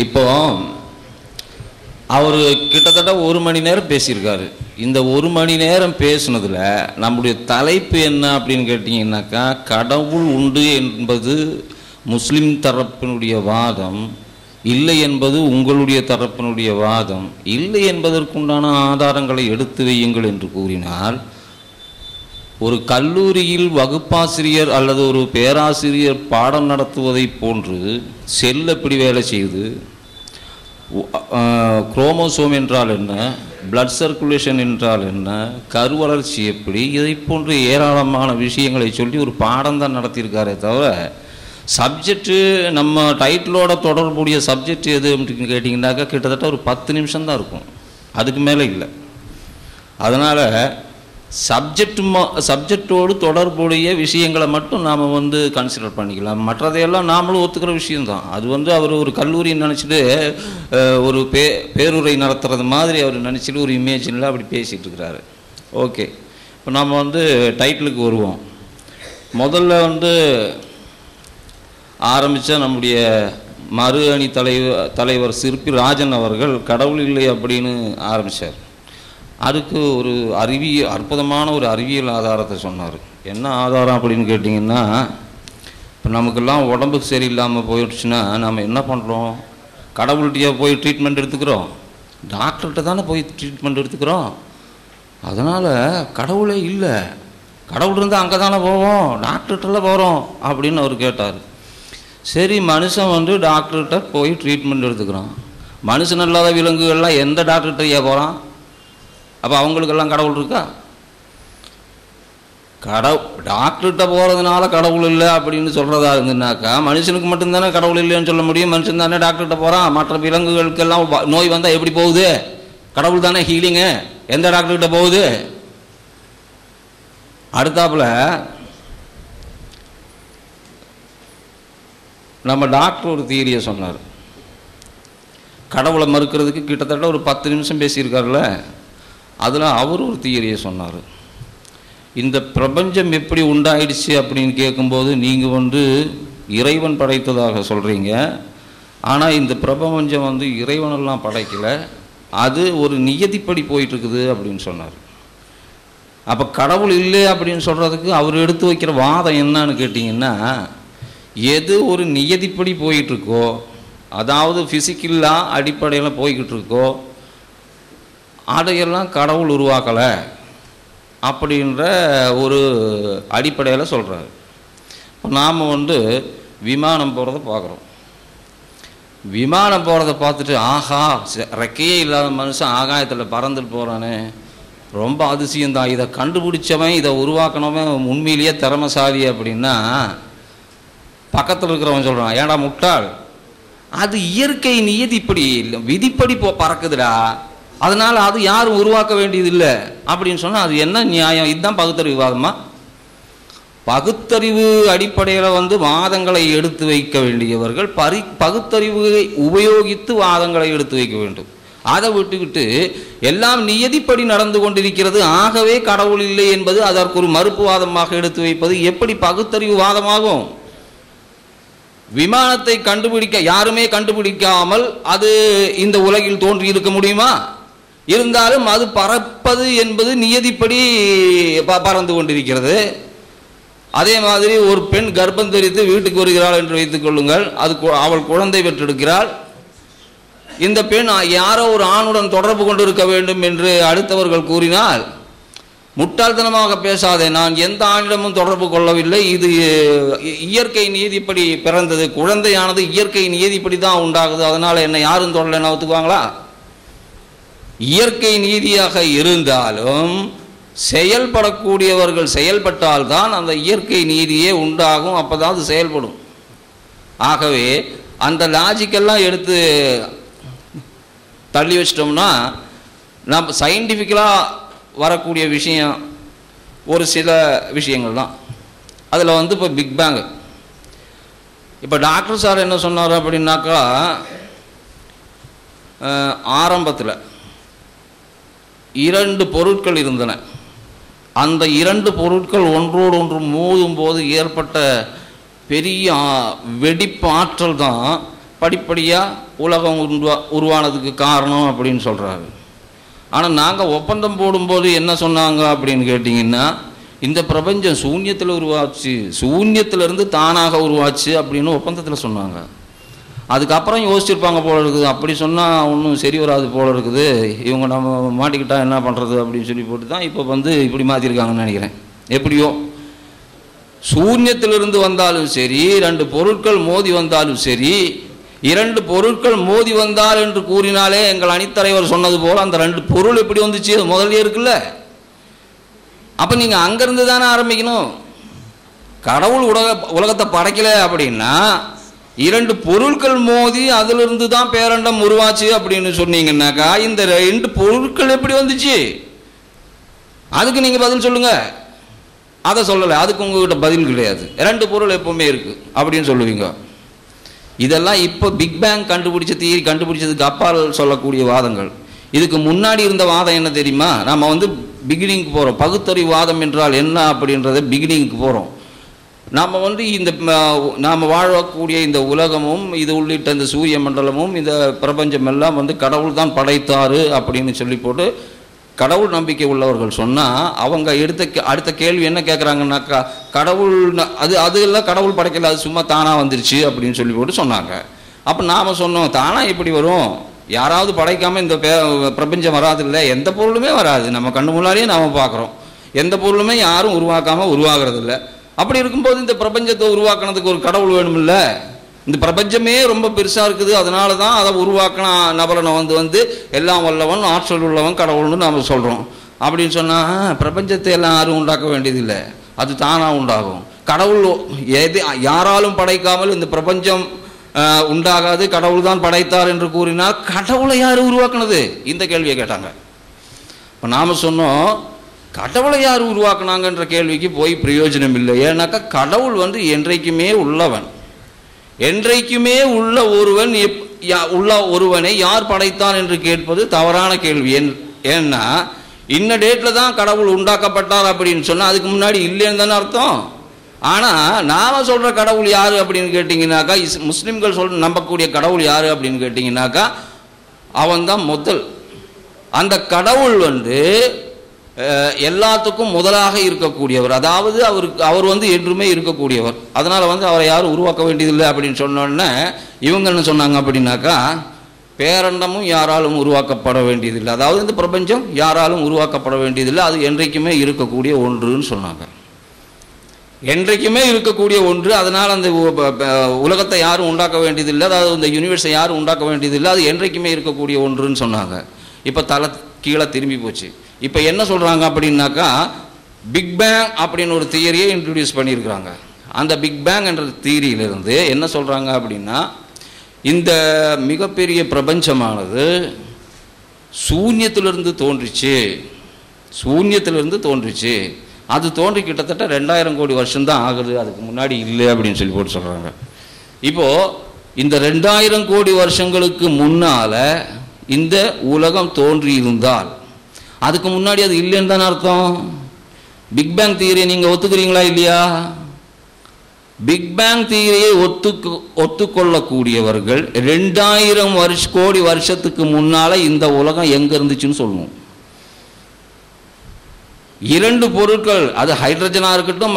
இப்போ அவர் கிட்டத்தட்ட 1 மணி நேரம் பேசியிருக்காரு. இந்த 1 மணி நேரம் பேசுனதில் நம்முடைய தலைப்பு என்ன அப்படின்னு கேட்டிங்கன்னாக்கா, கடவுள் உண்டு என்பது முஸ்லிம் தரப்பினுடைய வாதம், இல்லை என்பது உங்களுடைய தரப்பினுடைய வாதம். இல்லை என்பதற்குண்டான ஆதாரங்களை எடுத்து வையுங்கள் என்று கூறினால், ஒரு கல்லூரியில் வகுப்பாசிரியர் அல்லது ஒரு பேராசிரியர் பாடம் நடத்துவதை போன்று செல் எப்படி வேலை செய்து, குரோமோசோம் என்றால் என்ன, பிளட் சர்க்குலேஷன் என்றால் என்ன, கருவளர்ச்சி எப்படி, இதை போன்று ஏராளமான விஷயங்களை சொல்லி ஒரு பாடம் தான் நடத்தியிருக்காரே தவிர சப்ஜெக்டு நம்ம டைட்டிலோட தொடர்புடைய சப்ஜெக்ட் எது அப்படின்னு கேட்டிங்கன்னாக்கா கிட்டத்தட்ட ஒரு 10 நிமிஷம் தான் இருக்கும், அதுக்கு மேலே இல்லை. அதனால் சப்ஜெக்டோடு தொடர்புடைய விஷயங்களை மட்டும் நாம் வந்து கன்சிடர் பண்ணிக்கலாம். மற்றதையெல்லாம் நாமளும் ஒத்துக்கிற விஷயம்தான். அது வந்து அவர் ஒரு கல்லூரின்னு நினச்சிட்டு ஒரு பேருரை நடத்துறது மாதிரி அவர் நினச்சிட்டு ஒரு இமேஜினில் அப்படி பேசிகிட்டு இருக்கிறாரு. ஓகே, இப்போ நாம் வந்து டைட்டிலுக்கு வருவோம். முதல்ல வந்து ஆரம்பித்த நம்முடைய மறு அணி தலைவர் சிற்பி ராஜன் அவர்கள் கடவுள் இல்லை அப்படின்னு ஆரம்பித்தார். அதுக்கு ஒரு அற்புதமான ஒரு அறிவியல் ஆதாரத்தை சொன்னார். என்ன ஆதாரம் அப்படின்னு கேட்டிங்கன்னா, இப்போ நமக்கெல்லாம் உடம்புக்கு சரியில்லாமல் போயிடுச்சுன்னா நம்ம என்ன பண்ணுறோம், கடவுள்கிட்டயே போய் ட்ரீட்மெண்ட் எடுத்துக்கிறோம், டாக்டர்கிட்ட தானே போய் ட்ரீட்மெண்ட் எடுத்துக்கிறோம். அதனால் கடவுளே இல்லை, கடவுள் இருந்தால் அங்கே தானே போவோம், டாக்டர்கிட்டலாம் போகிறோம் அப்படின்னு அவர் கேட்டார். சரி, மனுஷன் வந்து டாக்டர்கிட்ட போய் ட்ரீட்மெண்ட் எடுத்துக்கிறான். மனுஷன் இல்லாத விலங்குகள்லாம் எந்த டாக்டர்கிட்டயே போகிறான்? அப்போ அவங்களுக்கெல்லாம் கடவுள் இருக்கா? டாக்டர்கிட்ட போகிறதுனால கடவுள் இல்லை அப்படின்னு சொல்கிறதா இருந்துனாக்கா, மனுஷனுக்கு மட்டும்தானே கடவுள் இல்லைன்னு சொல்ல முடியும். மனுஷன் தானே டாக்டர்கிட்ட போகிறான். மற்ற விலங்குகளுக்கெல்லாம் நோய் வந்தால் எப்படி போகுது? கடவுள் தானே ஹீலிங்கு, எந்த டாக்டர்கிட்ட போகுது? அடுத்தாப்புல நம்ம டாக்டர் ஒரு தியரியை சொன்னார். கடவுளை மறுக்கிறதுக்கு கிட்டத்தட்ட ஒரு 10 நிமிஷம் பேசியிருக்காருல்ல, அதில் அவர் ஒரு தியரியை சொன்னார். இந்த பிரபஞ்சம் எப்படி உண்டாயிடுச்சு அப்படின்னு கேட்கும்போது நீங்கள் வந்து இறைவன் படைத்ததாக சொல்கிறீங்க. ஆனால் இந்த பிரபஞ்சம் வந்து இறைவனெல்லாம் படைக்கலை, அது ஒரு நியதிப்படி போயிட்டுருக்குது அப்படின்னு சொன்னார். அப்போ கடவுள் இல்லை அப்படின்னு சொல்கிறதுக்கு அவர் எடுத்து வைக்கிற வாதம் என்னன்னு கேட்டிங்கன்னா, எது ஒரு நியதிப்படி போயிட்டுருக்கோ, அதாவது ஃபிசிக்கலாக அடிப்படையில் போய்கிட்டு இருக்கோ, அதையெல்லாம் கடவுள் உருவாக்கலை அப்படின்ற ஒரு அடிப்படையில் சொல்கிறாரு. இப்போ நாம் வந்து விமானம் போகிறத பார்க்குறோம். விமானம் போகிறத பார்த்துட்டு ஆஹா, ரெக்கையே இல்லாத மனுஷன் ஆகாயத்தில் பறந்துட்டு போகிறானே, ரொம்ப அதிசயம்தான், இதை கண்டுபிடிச்சவன் இதை உருவாக்கணவன் உண்மையிலேயே திறமைசாலி அப்படின்னா பக்கத்தில் இருக்கிறவன் சொல்கிறான், ஏடா முட்டாள், அது இயற்கை நியதிப்படி இல்லை, விதிப்படி பறக்குதுடா, அதனால் அது யாரும் உருவாக்க வேண்டியதில்லை அப்படின்னு சொன்னால் அது என்ன நியாயம்? இதுதான் பகுத்தறிவு வாதமா? பகுத்தறிவு அடிப்படையில் வந்து வாதங்களை எடுத்து வைக்க வேண்டியவர்கள் பகுத்தறிவை உபயோகித்து வாதங்களை எடுத்து வைக்க வேண்டும். அதை விட்டுக்கிட்டு எல்லாம் நியதிப்படி நடந்து கொண்டிருக்கிறது, ஆகவே கடவுள் இல்லை என்பது அதற்கு ஒரு மறுப்புவாதமாக எடுத்து வைப்பது எப்படி பகுத்தறிவு வாதமாகும்? விமானத்தை யாருமே கண்டுபிடிக்காமல் அது இந்த உலகில் தோன்றி இருக்க முடியுமா? இருந்தாலும் அது பறப்பது என்பது நியதிப்படி பறந்து கொண்டிருக்கிறது. அதே மாதிரி ஒரு பெண் கர்ப்பம் தரித்து வீட்டுக்கு வருகிறாள் என்று வைத்துக் கொள்ளுங்கள். அவள் குழந்தை பெற்றெடுக்கிறாள். இந்த பெண் யாரோ ஒரு ஆணுடன் தொடர்பு கொண்டிருக்க வேண்டும் என்று அடுத்தவர்கள் கூறினால், முட்டாள்தனமாக பேசாதே, நான் எந்த ஆணிடமும் தொடர்பு கொள்ளவில்லை, இது இயற்கை நீதிப்படி பிறந்தது, குழந்தையானது இயற்கை நீதிப்படி தான் உண்டாகுது, அதனால் என்னை யாரும் தொடரலைன்னு ஒத்துக்குவாங்களா? இயற்கை நீதியாக இருந்தாலும் செயல்படக்கூடியவர்கள் செயல்பட்டால்தான் அந்த இயற்கை நீதியே உண்டாகும், அப்போதான் அது செயல்படும். ஆகவே அந்த லாஜிக்கெல்லாம் எடுத்து தள்ளி வச்சிட்டோம்னா நம்ம சயின்டிஃபிக்கலாக வரக்கூடிய விஷயம் ஒரு சில விஷயங்கள் தான். அதில் இப்போ பிக் பேங், இப்போ டாக்டர் சார் என்ன சொன்னார் அப்படின்னாக்கா, ஆரம்பத்தில் 2 பொருட்கள் இருந்தன. அந்த 2 பொருட்கள் ஒன்றோடு ஒன்று மோதும் போது ஏற்பட்ட பெரிய வெடிப்பு ஆற்றல் தான் படிப்படியாக உலகம் உருவானதுக்கு காரணம் அப்படின்னு சொல்கிறாரு. ஆனால் நாங்கள் ஒப்பந்தம் போடும்போது என்ன சொன்னாங்க அப்படின்னு கேட்டிங்கன்னா, இந்த பிரபஞ்சம் சூன்யத்தில் உருவாச்சு, சூன்யத்திலிருந்து தானாக உருவாச்சு அப்படின்னு ஒப்பந்தத்தில் சொன்னாங்க. அதுக்கப்புறம் யோசிச்சிருப்பாங்க போல இருக்குது, அப்படி சொன்னால் ஒன்றும் சரி வராது போல இருக்குது, இவங்க நம்ம மாட்டிக்கிட்டால் என்ன பண்ணுறது அப்படின்னு சொல்லி போட்டு தான் இப்போ இப்படி மாற்றிருக்காங்கன்னு நினைக்கிறேன். எப்படியோ சூன்யத்திலிருந்து வந்தாலும் சரி, 2 பொருட்கள் மோதி வந்தாலும் சரி, 2 பொருட்கள் மோதி வந்தால் என்று கூறினாலே எங்கள் அணித்தலைவர் சொன்னது போல் அந்த 2 பொருள் எப்படி வந்துச்சு முதல்ல இருக்குல்ல. அப்போ நீங்கள் அங்கேருந்து தானே ஆரம்பிக்கணும். கடவுள் உலகத்தை படைக்கல அப்படின்னா 2 பொருட்கள் மோதி அதிலிருந்து தான் பேரண்டம் உருவாச்சு அப்படின்னு சொன்னீங்கன்னாக்கா இந்த 2 பொருட்கள் எப்படி வந்துச்சு? அதுக்கு நீங்கள் பதில் சொல்லுங்க. அதை சொல்லலை, அதுக்கு உங்ககிட்ட பதில் கிடையாது. 2 பொருள் எப்பவுமே இருக்கு அப்படின்னு சொல்லுவீங்க. இதெல்லாம் இப்போ பிக் பேங் தியரி கண்டுபிடிச்சதுக்கு அப்பால் சொல்லக்கூடிய வாதங்கள். இதுக்கு முன்னாடி இருந்த வாதம் என்ன தெரியுமா? நம்ம பிகினிங்க்கு போகிறோம். பகுத்தறிவு வாதம் என்றால் என்ன அப்படின்றத பிகினிங்க்கு போகிறோம். நாம் இந்த நாம் வாழக்கூடிய இந்த உலகமும் இது உள்ளிட்ட இந்த சூரிய மண்டலமும் இந்த பிரபஞ்சம் எல்லாம் கடவுள் தான் படைத்தாரு அப்படின்னு சொல்லி போட்டு கடவுள் நம்பிக்கை உள்ளவர்கள் சொன்னால் அவங்க அடுத்த கேள்வி என்ன கேட்குறாங்கன்னாக்கா, கடவுள் அது எல்லாம் கடவுள் படைக்கல, அது சும்மா தானாக வந்துருச்சு அப்படின்னு சொல்லி போட்டு சொன்னாங்க. அப்போ நாம் சொன்னோம், தானாக எப்படி வரும்? யாராவது படைக்காமல் இந்த பிரபஞ்சம் வராது இல்லை, எந்த பொருளுமே வராது, நம்ம கண்ணு முன்னாடியே நாம் பார்க்குறோம். எந்த பொருளுமே யாரும் உருவாக்காமல் உருவாகிறது இல்லை. அப்படி இருக்கும்போது இந்த பிரபஞ்சத்தை உருவாக்குனதுக்கு ஒரு கடவுள் வேணுமில்ல. இந்த பிரபஞ்சமே ரொம்ப பெருசாக இருக்குது, அதனால தான் அதை உருவாக்கின நபரனை எல்லாம் வல்லவன் ஆற்றல் உள்ளவன் கடவுள்னு நாம் சொல்கிறோம். அப்படின்னு சொன்னால் பிரபஞ்சத்தை எல்லாம் யாரும் உண்டாக்க வேண்டியதில்லை, அது தானாக உண்டாகும். கடவுள் யாராலும் படைக்காமல் இந்த பிரபஞ்சம் உண்டாகாது, கடவுள் தான் படைத்தார் என்று கூறினால் கடவுளை யார் உருவாக்குனது? இந்த கேள்வியை கேட்டாங்க. இப்போ நாம் சொன்னோம், கடவுளை யார் உருவாக்குனாங்கன்ற கேள்விக்கு போய் பிரயோஜனம் இல்லை. ஏன்னாக்கா கடவுள் என்றைக்குமே உள்ளவன், என்றைக்குமே உள்ள ஒருவனை யார் படைத்தான் என்று கேட்பது தவறான கேள்வி. ஏன்னா இன்ன டேட்டில் தான் கடவுள் உண்டாக்கப்பட்டார் அப்படின்னு சொன்னால் அதுக்கு முன்னாடி இல்லைன்னு தானே அர்த்தம். ஆனால் நாம் சொல்கிற கடவுள் யார் அப்படின்னு கேட்டிங்கனாக்கா, முஸ்லீம்கள் நம்பக்கூடிய கடவுள் யார் அப்படின்னு கேட்டிங்கனாக்கா அவன்தான் முதல். அந்த கடவுள் எல்லாத்துக்கும் முதலாக இருக்கக்கூடியவர், அதாவது அவர் என்றுமே இருக்கக்கூடியவர். அதனால் அவரை யாரும் உருவாக்க வேண்டியதில்லை அப்படின்னு சொன்னோன்னே இவங்க என்ன சொன்னாங்க அப்படின்னாக்கா, பேரண்டமும் யாராலும் உருவாக்கப்பட வேண்டியதில்லை, அதாவது இந்த பிரபஞ்சம் யாராலும் உருவாக்கப்பட வேண்டியதில்லை, அது என்றைக்குமே இருக்கக்கூடிய ஒன்றுன்னு சொன்னாங்க. என்றைக்குமே இருக்கக்கூடிய ஒன்று, அதனால் அந்த உலகத்தை யாரும் உண்டாக்க வேண்டியதில்லை, அதாவது இந்த யூனிவர்ஸை யாரும் உண்டாக்க வேண்டியதில்லை, அது என்றைக்குமே இருக்கக்கூடிய ஒன்றுன்னு சொன்னாங்க. இப்போ தலை கீழே திரும்பி போச்சு. இப்போ என்ன சொல்கிறாங்க அப்படின்னாக்கா, பிக் பேங் அப்படின்னு ஒரு தியரியை இன்ட்ரடியூஸ் பண்ணியிருக்கிறாங்க. அந்த பிக் பேங் என்ற தியரியிலிருந்து என்ன சொல்கிறாங்க அப்படின்னா, இந்த மிகப்பெரிய பிரபஞ்சமானது சூன்யத்திலிருந்து தோன்றிச்சு, அது தோன்றி கிட்டத்தட்ட 2000 கோடி வருஷம்தான் ஆகுது, அதுக்கு முன்னாடி இல்லை அப்படின்னு சொல்லி போட்டு சொல்கிறாங்க. இப்போது இந்த 2000 கோடி வருஷங்களுக்கு முன்னால் இந்த உலகம் தோன்றியிருந்தால் அதுக்கு முன்னாடி அது இல்லைன்னு தானே அர்த்தம். பிக் பேங் தியரியை நீங்கள் ஒத்துக்கிறீங்களா இல்லையா? பிக் பேங் தியரியை ஒத்துக்கொள்ளக்கூடியவர்கள் 2000 கோடி வருஷத்துக்கு முன்னால இந்த உலகம் எங்க இருந்துச்சுன்னு சொல்லணும். 2 பொருட்கள், அது ஹைட்ரஜனா இருக்கட்டும்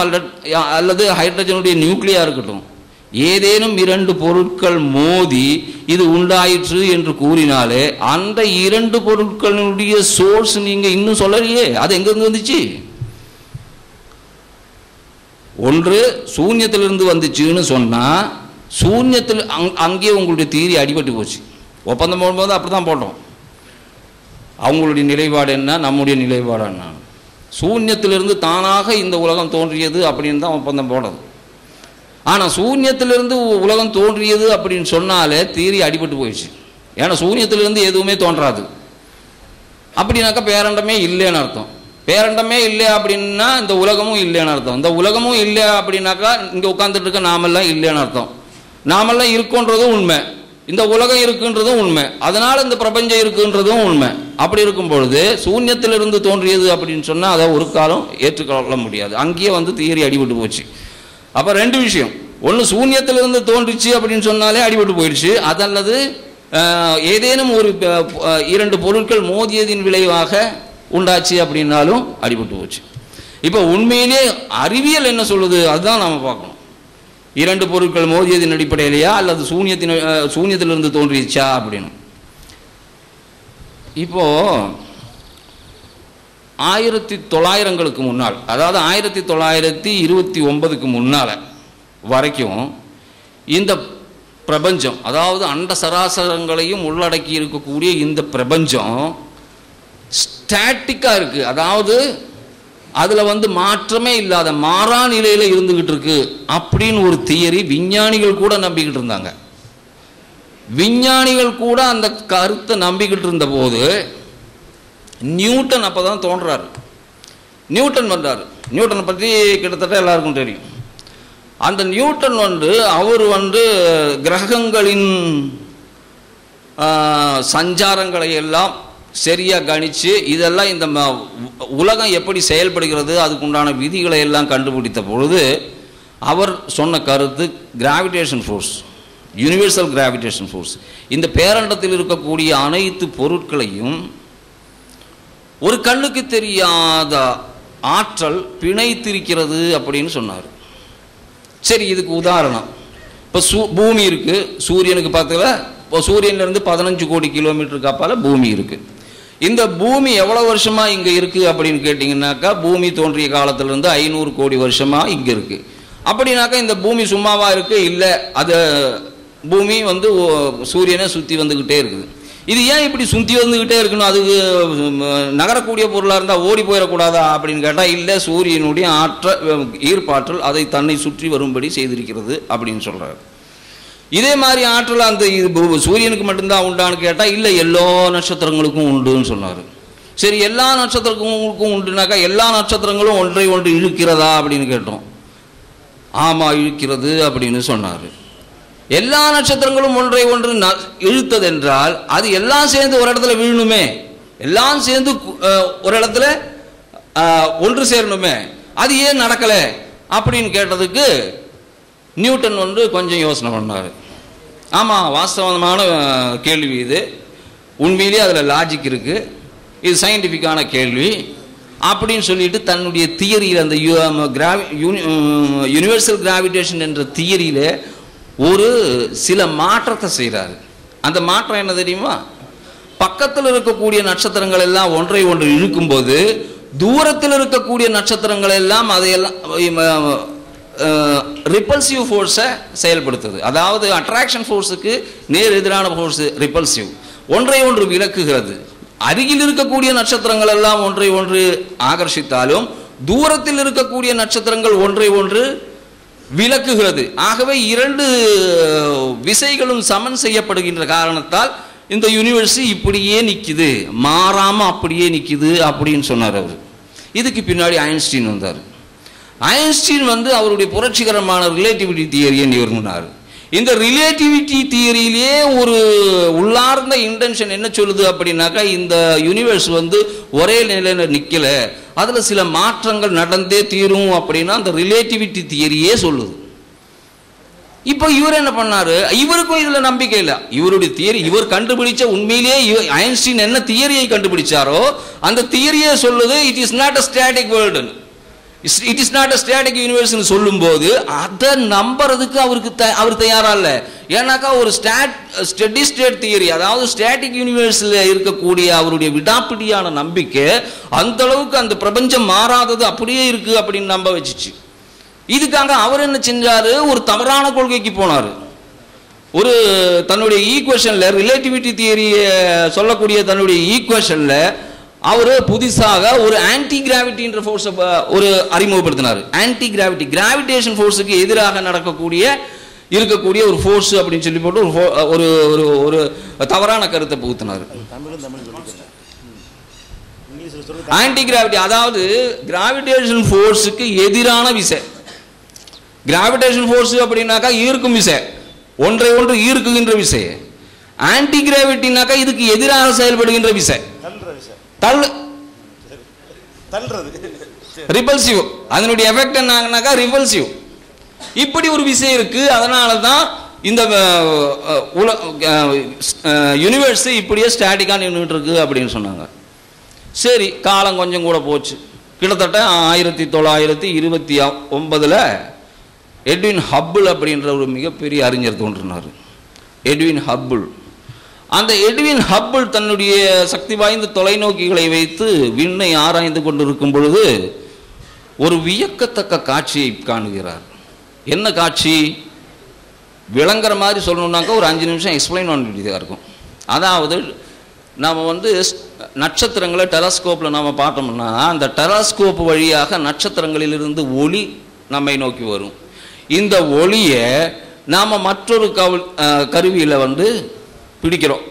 அல்லது ஹைட்ரஜனுடைய நியூக்ளியா இருக்கட்டும், ஏதேனும் 2 பொருட்கள் மோதி இது உண்டாயிற்று என்று கூறினாலே அந்த 2 பொருட்களுடைய சோர்ஸ் நீங்க இன்னும் சொல்லலையே, அது எங்க இருந்து வந்துச்சு? ஒன்று சூன்யத்திலிருந்து வந்துச்சுன்னு சொன்னா சூன்யத்தில் அங்கே உங்களுடைய தீரி அடிபட்டு போச்சு. ஒப்பந்தம் போடும்போது அப்படிதான் போட்டோம். அவங்களுடைய நிலைப்பாடு என்ன, நம்முடைய நிலைப்பாடு என்ன? சூன்யத்திலிருந்து தானாக இந்த உலகம் தோன்றியது அப்படின்னு தான் ஒப்பந்தம் போடுறது. ஆனால் சூன்யத்திலிருந்து உலகம் தோன்றியது அப்படின்னு சொன்னாலே தீரி அடிபட்டு போயிடுச்சு. ஏன்னா சூன்யத்திலிருந்து எதுவுமே தோன்றாது. அப்படின்னாக்கா பேரண்டமே இல்லைன்னு அர்த்தம். பேரண்டமே இல்லை அப்படின்னா இந்த உலகமும் இல்லைன்னு அர்த்தம். இந்த உலகமும் இல்லை அப்படின்னாக்கா இங்கே உட்காந்துட்டு இருக்க நாமெல்லாம் இல்லைன்னு அர்த்தம். நாமெல்லாம் இருக்குன்றதும் உண்மை, இந்த உலகம் இருக்குன்றதும் உண்மை, அதனால இந்த பிரபஞ்சம் இருக்குன்றதும் உண்மை. அப்படி இருக்கும் பொழுது சூன்யத்திலிருந்து தோன்றியது அப்படின்னு சொன்னால் அதை ஒரு காலம் ஏற்றுக்கொள்ள முடியாது. அங்கேயே தியரி அடிபட்டு போச்சு. அப்போ 2 விஷயம், ஒன்று சூன்யத்திலிருந்து தோன்றிச்சு அப்படின்னு சொன்னாலே அடிபட்டு போயிடுச்சு, அதல்லது ஏதேனும் ஒரு 2 பொருட்கள் மோதியதின் விளைவாக உண்டாச்சு அப்படின்னாலும் அடிபட்டு போச்சு. இப்போ உண்மையிலே அறிவியல் என்ன சொல்லுது அதுதான் நாம் பார்க்கணும். 2 பொருட்கள் மோதியதின் அடிப்படையிலையா அல்லது சூன்யத்திலிருந்து தோன்றிச்சா அப்படின்னு. இப்போ 1900களுக்கு முன்னால், அதாவது 1929க்கு முன்னால் வரைக்கும் இந்த பிரபஞ்சம், அதாவது அண்ட சராசரங்களையும் உள்ளடக்கி இருக்கக்கூடிய இந்த பிரபஞ்சம் ஸ்டாட்டிக்காக இருக்குது. அதாவது அதில் மாற்றமே இல்லாத மாறா நிலையில் இருந்துக்கிட்டு இருக்கு அப்படின்னு ஒரு தியரி விஞ்ஞானிகள் கூட நம்பிக்கிட்டு இருந்தாங்க. விஞ்ஞானிகள் கூட அந்த கருத்தை நம்பிக்கிட்டு இருந்த போது நியூட்டன் அப்போ தான் தோன்றாரு. நியூட்டன் வந்தார். நியூட்டனை பற்றி கிட்டத்தட்ட எல்லாருக்கும் தெரியும். அந்த நியூட்டன் அவர் கிரகங்களின் சஞ்சாரங்களை எல்லாம் சரியாக கணித்து இதெல்லாம் இந்த உலகம் எப்படி செயல்படுகிறது அதுக்குண்டான விதிகளை எல்லாம் கண்டுபிடித்த பொழுது அவர் சொன்ன கருத்து gravitation force, universal gravitation force, இந்த பேரண்டத்தில் இருக்கக்கூடிய அனைத்து பொருட்களையும் ஒரு கண்ணுக்கு தெரியாத ஆற்றல் பிணைத்திருக்கிறது அப்படின்னு சொன்னார். சரி, இதுக்கு உதாரணம் இப்போ பூமி இருக்குது. சூரியனுக்கு பார்த்தீங்களா, இப்போ சூரியன்லேருந்து 15 கோடி கிலோமீட்டருக்கு அப்பால் பூமி இருக்குது. இந்த பூமி எவ்வளோ வருஷமாக இங்கே இருக்குது அப்படின்னு கேட்டிங்கன்னாக்கா பூமி தோன்றிய காலத்திலேருந்து 500 கோடி வருஷமாக இங்கே இருக்குது. அப்படின்னாக்கா இந்த பூமி சும்மாவாக இருக்குது? இல்லை, அது பூமி சூரியனை சுற்றி வந்துக்கிட்டே இருக்குது. இது ஏன் இப்படி சுற்றி வந்துக்கிட்டே இருக்கணும்? அதுக்கு நகரக்கூடிய பொருளாக இருந்தால் ஓடி போயிடக்கூடாதா அப்படின்னு கேட்டால் இல்லை, சூரியனுடைய ஈர்ப்பாற்றல் அதை தன்னை சுற்றி வரும்படி செய்திருக்கிறது அப்படின்னு சொல்கிறார். இதே மாதிரி ஆற்றல் அந்த சூரியனுக்கு மட்டும்தான் உண்டான்னு கேட்டால் இல்லை, எல்லா நட்சத்திரங்களுக்கும் உண்டுன்னு சொன்னார். சரி, எல்லா நட்சத்திரங்களுக்கும் உண்டுனாக்கா எல்லா நட்சத்திரங்களும் ஒன்றை ஒன்று இழுக்கிறதா அப்படின்னு கேட்டோம். ஆமாம், இழுக்கிறது அப்படின்னு சொன்னார். எல்லா நட்சத்திரங்களும் ஒன்றை ஒன்று இழுத்ததென்றால் அது எல்லாம் சேர்ந்து ஒரு இடத்துல விழணுமே, எல்லாம் சேர்ந்து ஒரு இடத்துல ஒன்று சேரணுமே, அது ஏன் நடக்கலை அப்படின்னு கேட்டதுக்கு நியூட்டன் கொஞ்சம் யோசனை பண்ணார். ஆமாம், வாஸ்தவமான கேள்வி இது, உண்மையிலேயே அதில் லாஜிக் இருக்குது, இது சயின்டிஃபிக்கான கேள்வி அப்படின்னு சொல்லிட்டு தன்னுடைய தியரியில் அந்த யூனிவர்சல் கிராவிடேஷன் என்ற தியரியில் ஒரு சில மாற்றத்தை செய்கிறாரு. அந்த மாற்றம் என்ன தெரியுமா? பக்கத்தில் இருக்கக்கூடிய நட்சத்திரங்கள் எல்லாம் ஒன்றை ஒன்று இழுக்கும்போது தூரத்தில் இருக்கக்கூடிய நட்சத்திரங்கள் எல்லாம் அதையெல்லாம் ரிப்பல்சிவ் ஃபோர்ஸை செயல்படுத்துது. அதாவது அட்ராக்ஷன் ஃபோர்ஸுக்கு நேர் எதிரான ஃபோர்ஸ் ரிப்பல்சிவ், ஒன்றை ஒன்று விலக்குகிறது. அருகில் இருக்கக்கூடிய நட்சத்திரங்கள் எல்லாம் ஒன்றை ஒன்று ஆகர்ஷித்தாலும் தூரத்தில் இருக்கக்கூடிய நட்சத்திரங்கள் ஒன்றை ஒன்று விலக்குகிறது. ஆகவே 2 விசைகளும் சமன் செய்யப்படுகின்ற காரணத்தால் இந்த யூனிவர்ஸ் இப்படியே நிற்குது, மாறாமல் அப்படியே நிற்குது அப்படின்னு சொன்னார் அவர். இதுக்கு பின்னாடி ஐன்ஸ்டீன் வந்தார். ஐன்ஸ்டீன் அவருடைய புரட்சிகரமான ரிலேட்டிவிட்டி தியரியை நிறுவினார். இந்த ரிலேட்டிவிட்டி தியரியிலே ஒரு உள்ளார்ந்த இன்டென்ஷன் என்ன சொல்லுது அப்படின்னாக்கா, இந்த யூனிவர்ஸ் ஒரே நிலையில நிக்கல, அதுல சில மாற்றங்கள் நடந்தே தீரும் அப்படின்னா அந்த ரிலேட்டிவிட்டி தியரியே சொல்லுது. இப்போ இவர் என்ன பண்ணாரு, இவருக்கும் இதுல நம்பிக்கை இல்லை. இவருடைய தியரி, இவர் கண்டுபிடிச்ச உண்மையிலேயே ஐன்ஸ்டீன் என்ன தியரியை கண்டுபிடிச்சாரோ அந்த தியரியே சொல்லுது it is not a static world, it is not a static universe சொல்லும் போது அதை நம்புறதுக்கு அவர் தயாரா இல்லை. ஏன்னாக்கா ஒரு ஸ்டெடி ஸ்டேட் தியரி, அதாவது ஸ்டாட்டிக் யூனிவர்ஸ்ல இருக்கக்கூடிய அவருடைய விடாப்பிடியான நம்பிக்கை அந்த அளவுக்கு அந்த பிரபஞ்சம் மாறாதது அப்படியே இருக்கு அப்படின்னு நம்ப வச்சுச்சு. இதுக்காக அவர் என்ன செஞ்சாரு, ஒரு தவறான கொள்கைக்கு போனார். ஒரு தன்னுடைய ஈக்குவேஷன்ல, ரிலேட்டிவிட்டி தியரியை சொல்லக்கூடிய தன்னுடைய ஈக்குவேஷன்ல அவர் புதுசாக ஒரு ஆன்டி கிராவிட்டின்ற ஃபோர்ஸ் ஒரு அறிமுகப்படுத்தினார். ஆன்டி கிராவிட்டி, கிராவிடேஷன் ஃபோர்ஸுக்கு எதிராக இருக்கக்கூடிய ஒரு ஃபோர்ஸ் அப்படின்னு சொல்லி போட்டு ஒரு ஒரு ஒரு தவறான கருத்தை புகுத்தினார். ஆன்டி கிராவிட்டி அதாவது கிராவிடேஷன் ஃபோர்ஸுக்கு எதிரான விசை. கிராவிடேஷன் ஃபோர்ஸ் அப்படின்னாக்கா ஈர்க்கும் விசை, ஒன்றை ஒன்று ஈர்க்குகின்ற விசை. ஆன்டி கிராவிட்டினாக்கா இதுக்கு எதிராக செயல்படுகின்ற விசை, ரிபல்சிவ். அதனுடைய எஃபெக்ட் என்னன்னாக்கா ரிபல்சிவ். இப்படி ஒரு விஷயம் இருக்கு. அதனால தான் இந்த யூனிவர்ஸ் இப்படியே ஸ்டாட்டிக்கா நின்றுட்டு இருக்கு அப்படின்னு சொன்னாங்க. சரி, காலம் கொஞ்சம் கூட போச்சு. கிட்டத்தட்ட 1929 எட்வின் ஹப்பிள் அப்படின்ற ஒரு மிகப்பெரிய அறிஞர் தோன்றினார், எட்வின் ஹப்பிள். அந்த எட்வின் ஹப்பிள் தன்னுடைய சக்தி வாய்ந்த தொலைநோக்கிகளை வைத்து விண்ணை ஆராய்ந்து கொண்டிருக்கும் பொழுது ஒரு வியக்கத்தக்க காட்சியை காணுகிறார். என்ன காட்சி? விளங்குற மாதிரி சொல்லணும்னாக்கா ஒரு 5 நிமிஷம் எக்ஸ்பிளைன் பண்ண வேண்டியதாக இருக்கும். அதாவது நாம் நட்சத்திரங்களை டெலஸ்கோப்பில் நாம் பார்த்தோம்னா அந்த டெலஸ்கோப் வழியாக நட்சத்திரங்களிலிருந்து ஒளி நம்மை நோக்கி வரும். இந்த ஒளியை நாம் மற்றொரு கருவியில் பிடிக்கிறோம்.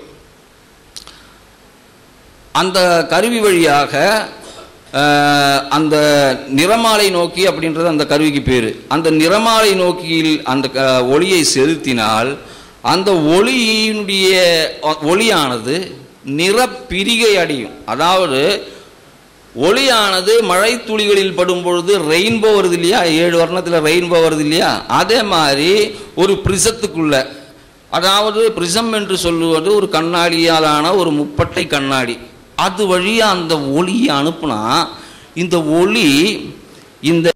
அந்த கருவி வழியாக அந்த நிறமாலை நோக்கி அப்படின்றது அந்த கருவிக்கு பேர். அந்த நிறமாலை நோக்கியில் அந்த ஒளியை செலுத்தினால் அந்த ஒளியானது நிறப்பிரிகை அடையும். அதாவது ஒளியானது மழை துளிகளில் படும் பொழுது ரெயின்போ வருது இல்லையா, 7 வர்ணத்தில் ரெயின்போ வருது இல்லையா, அதே மாதிரி ஒரு பிரிசத்துக்குள்ள, அதாவது பிரிசம் என்று சொல்லுவது ஒரு கண்ணாடியாலான ஒரு முப்பட்டை கண்ணாடி, அது வழியாக அந்த ஒளியை அனுப்புனா இந்த ஒளி இந்த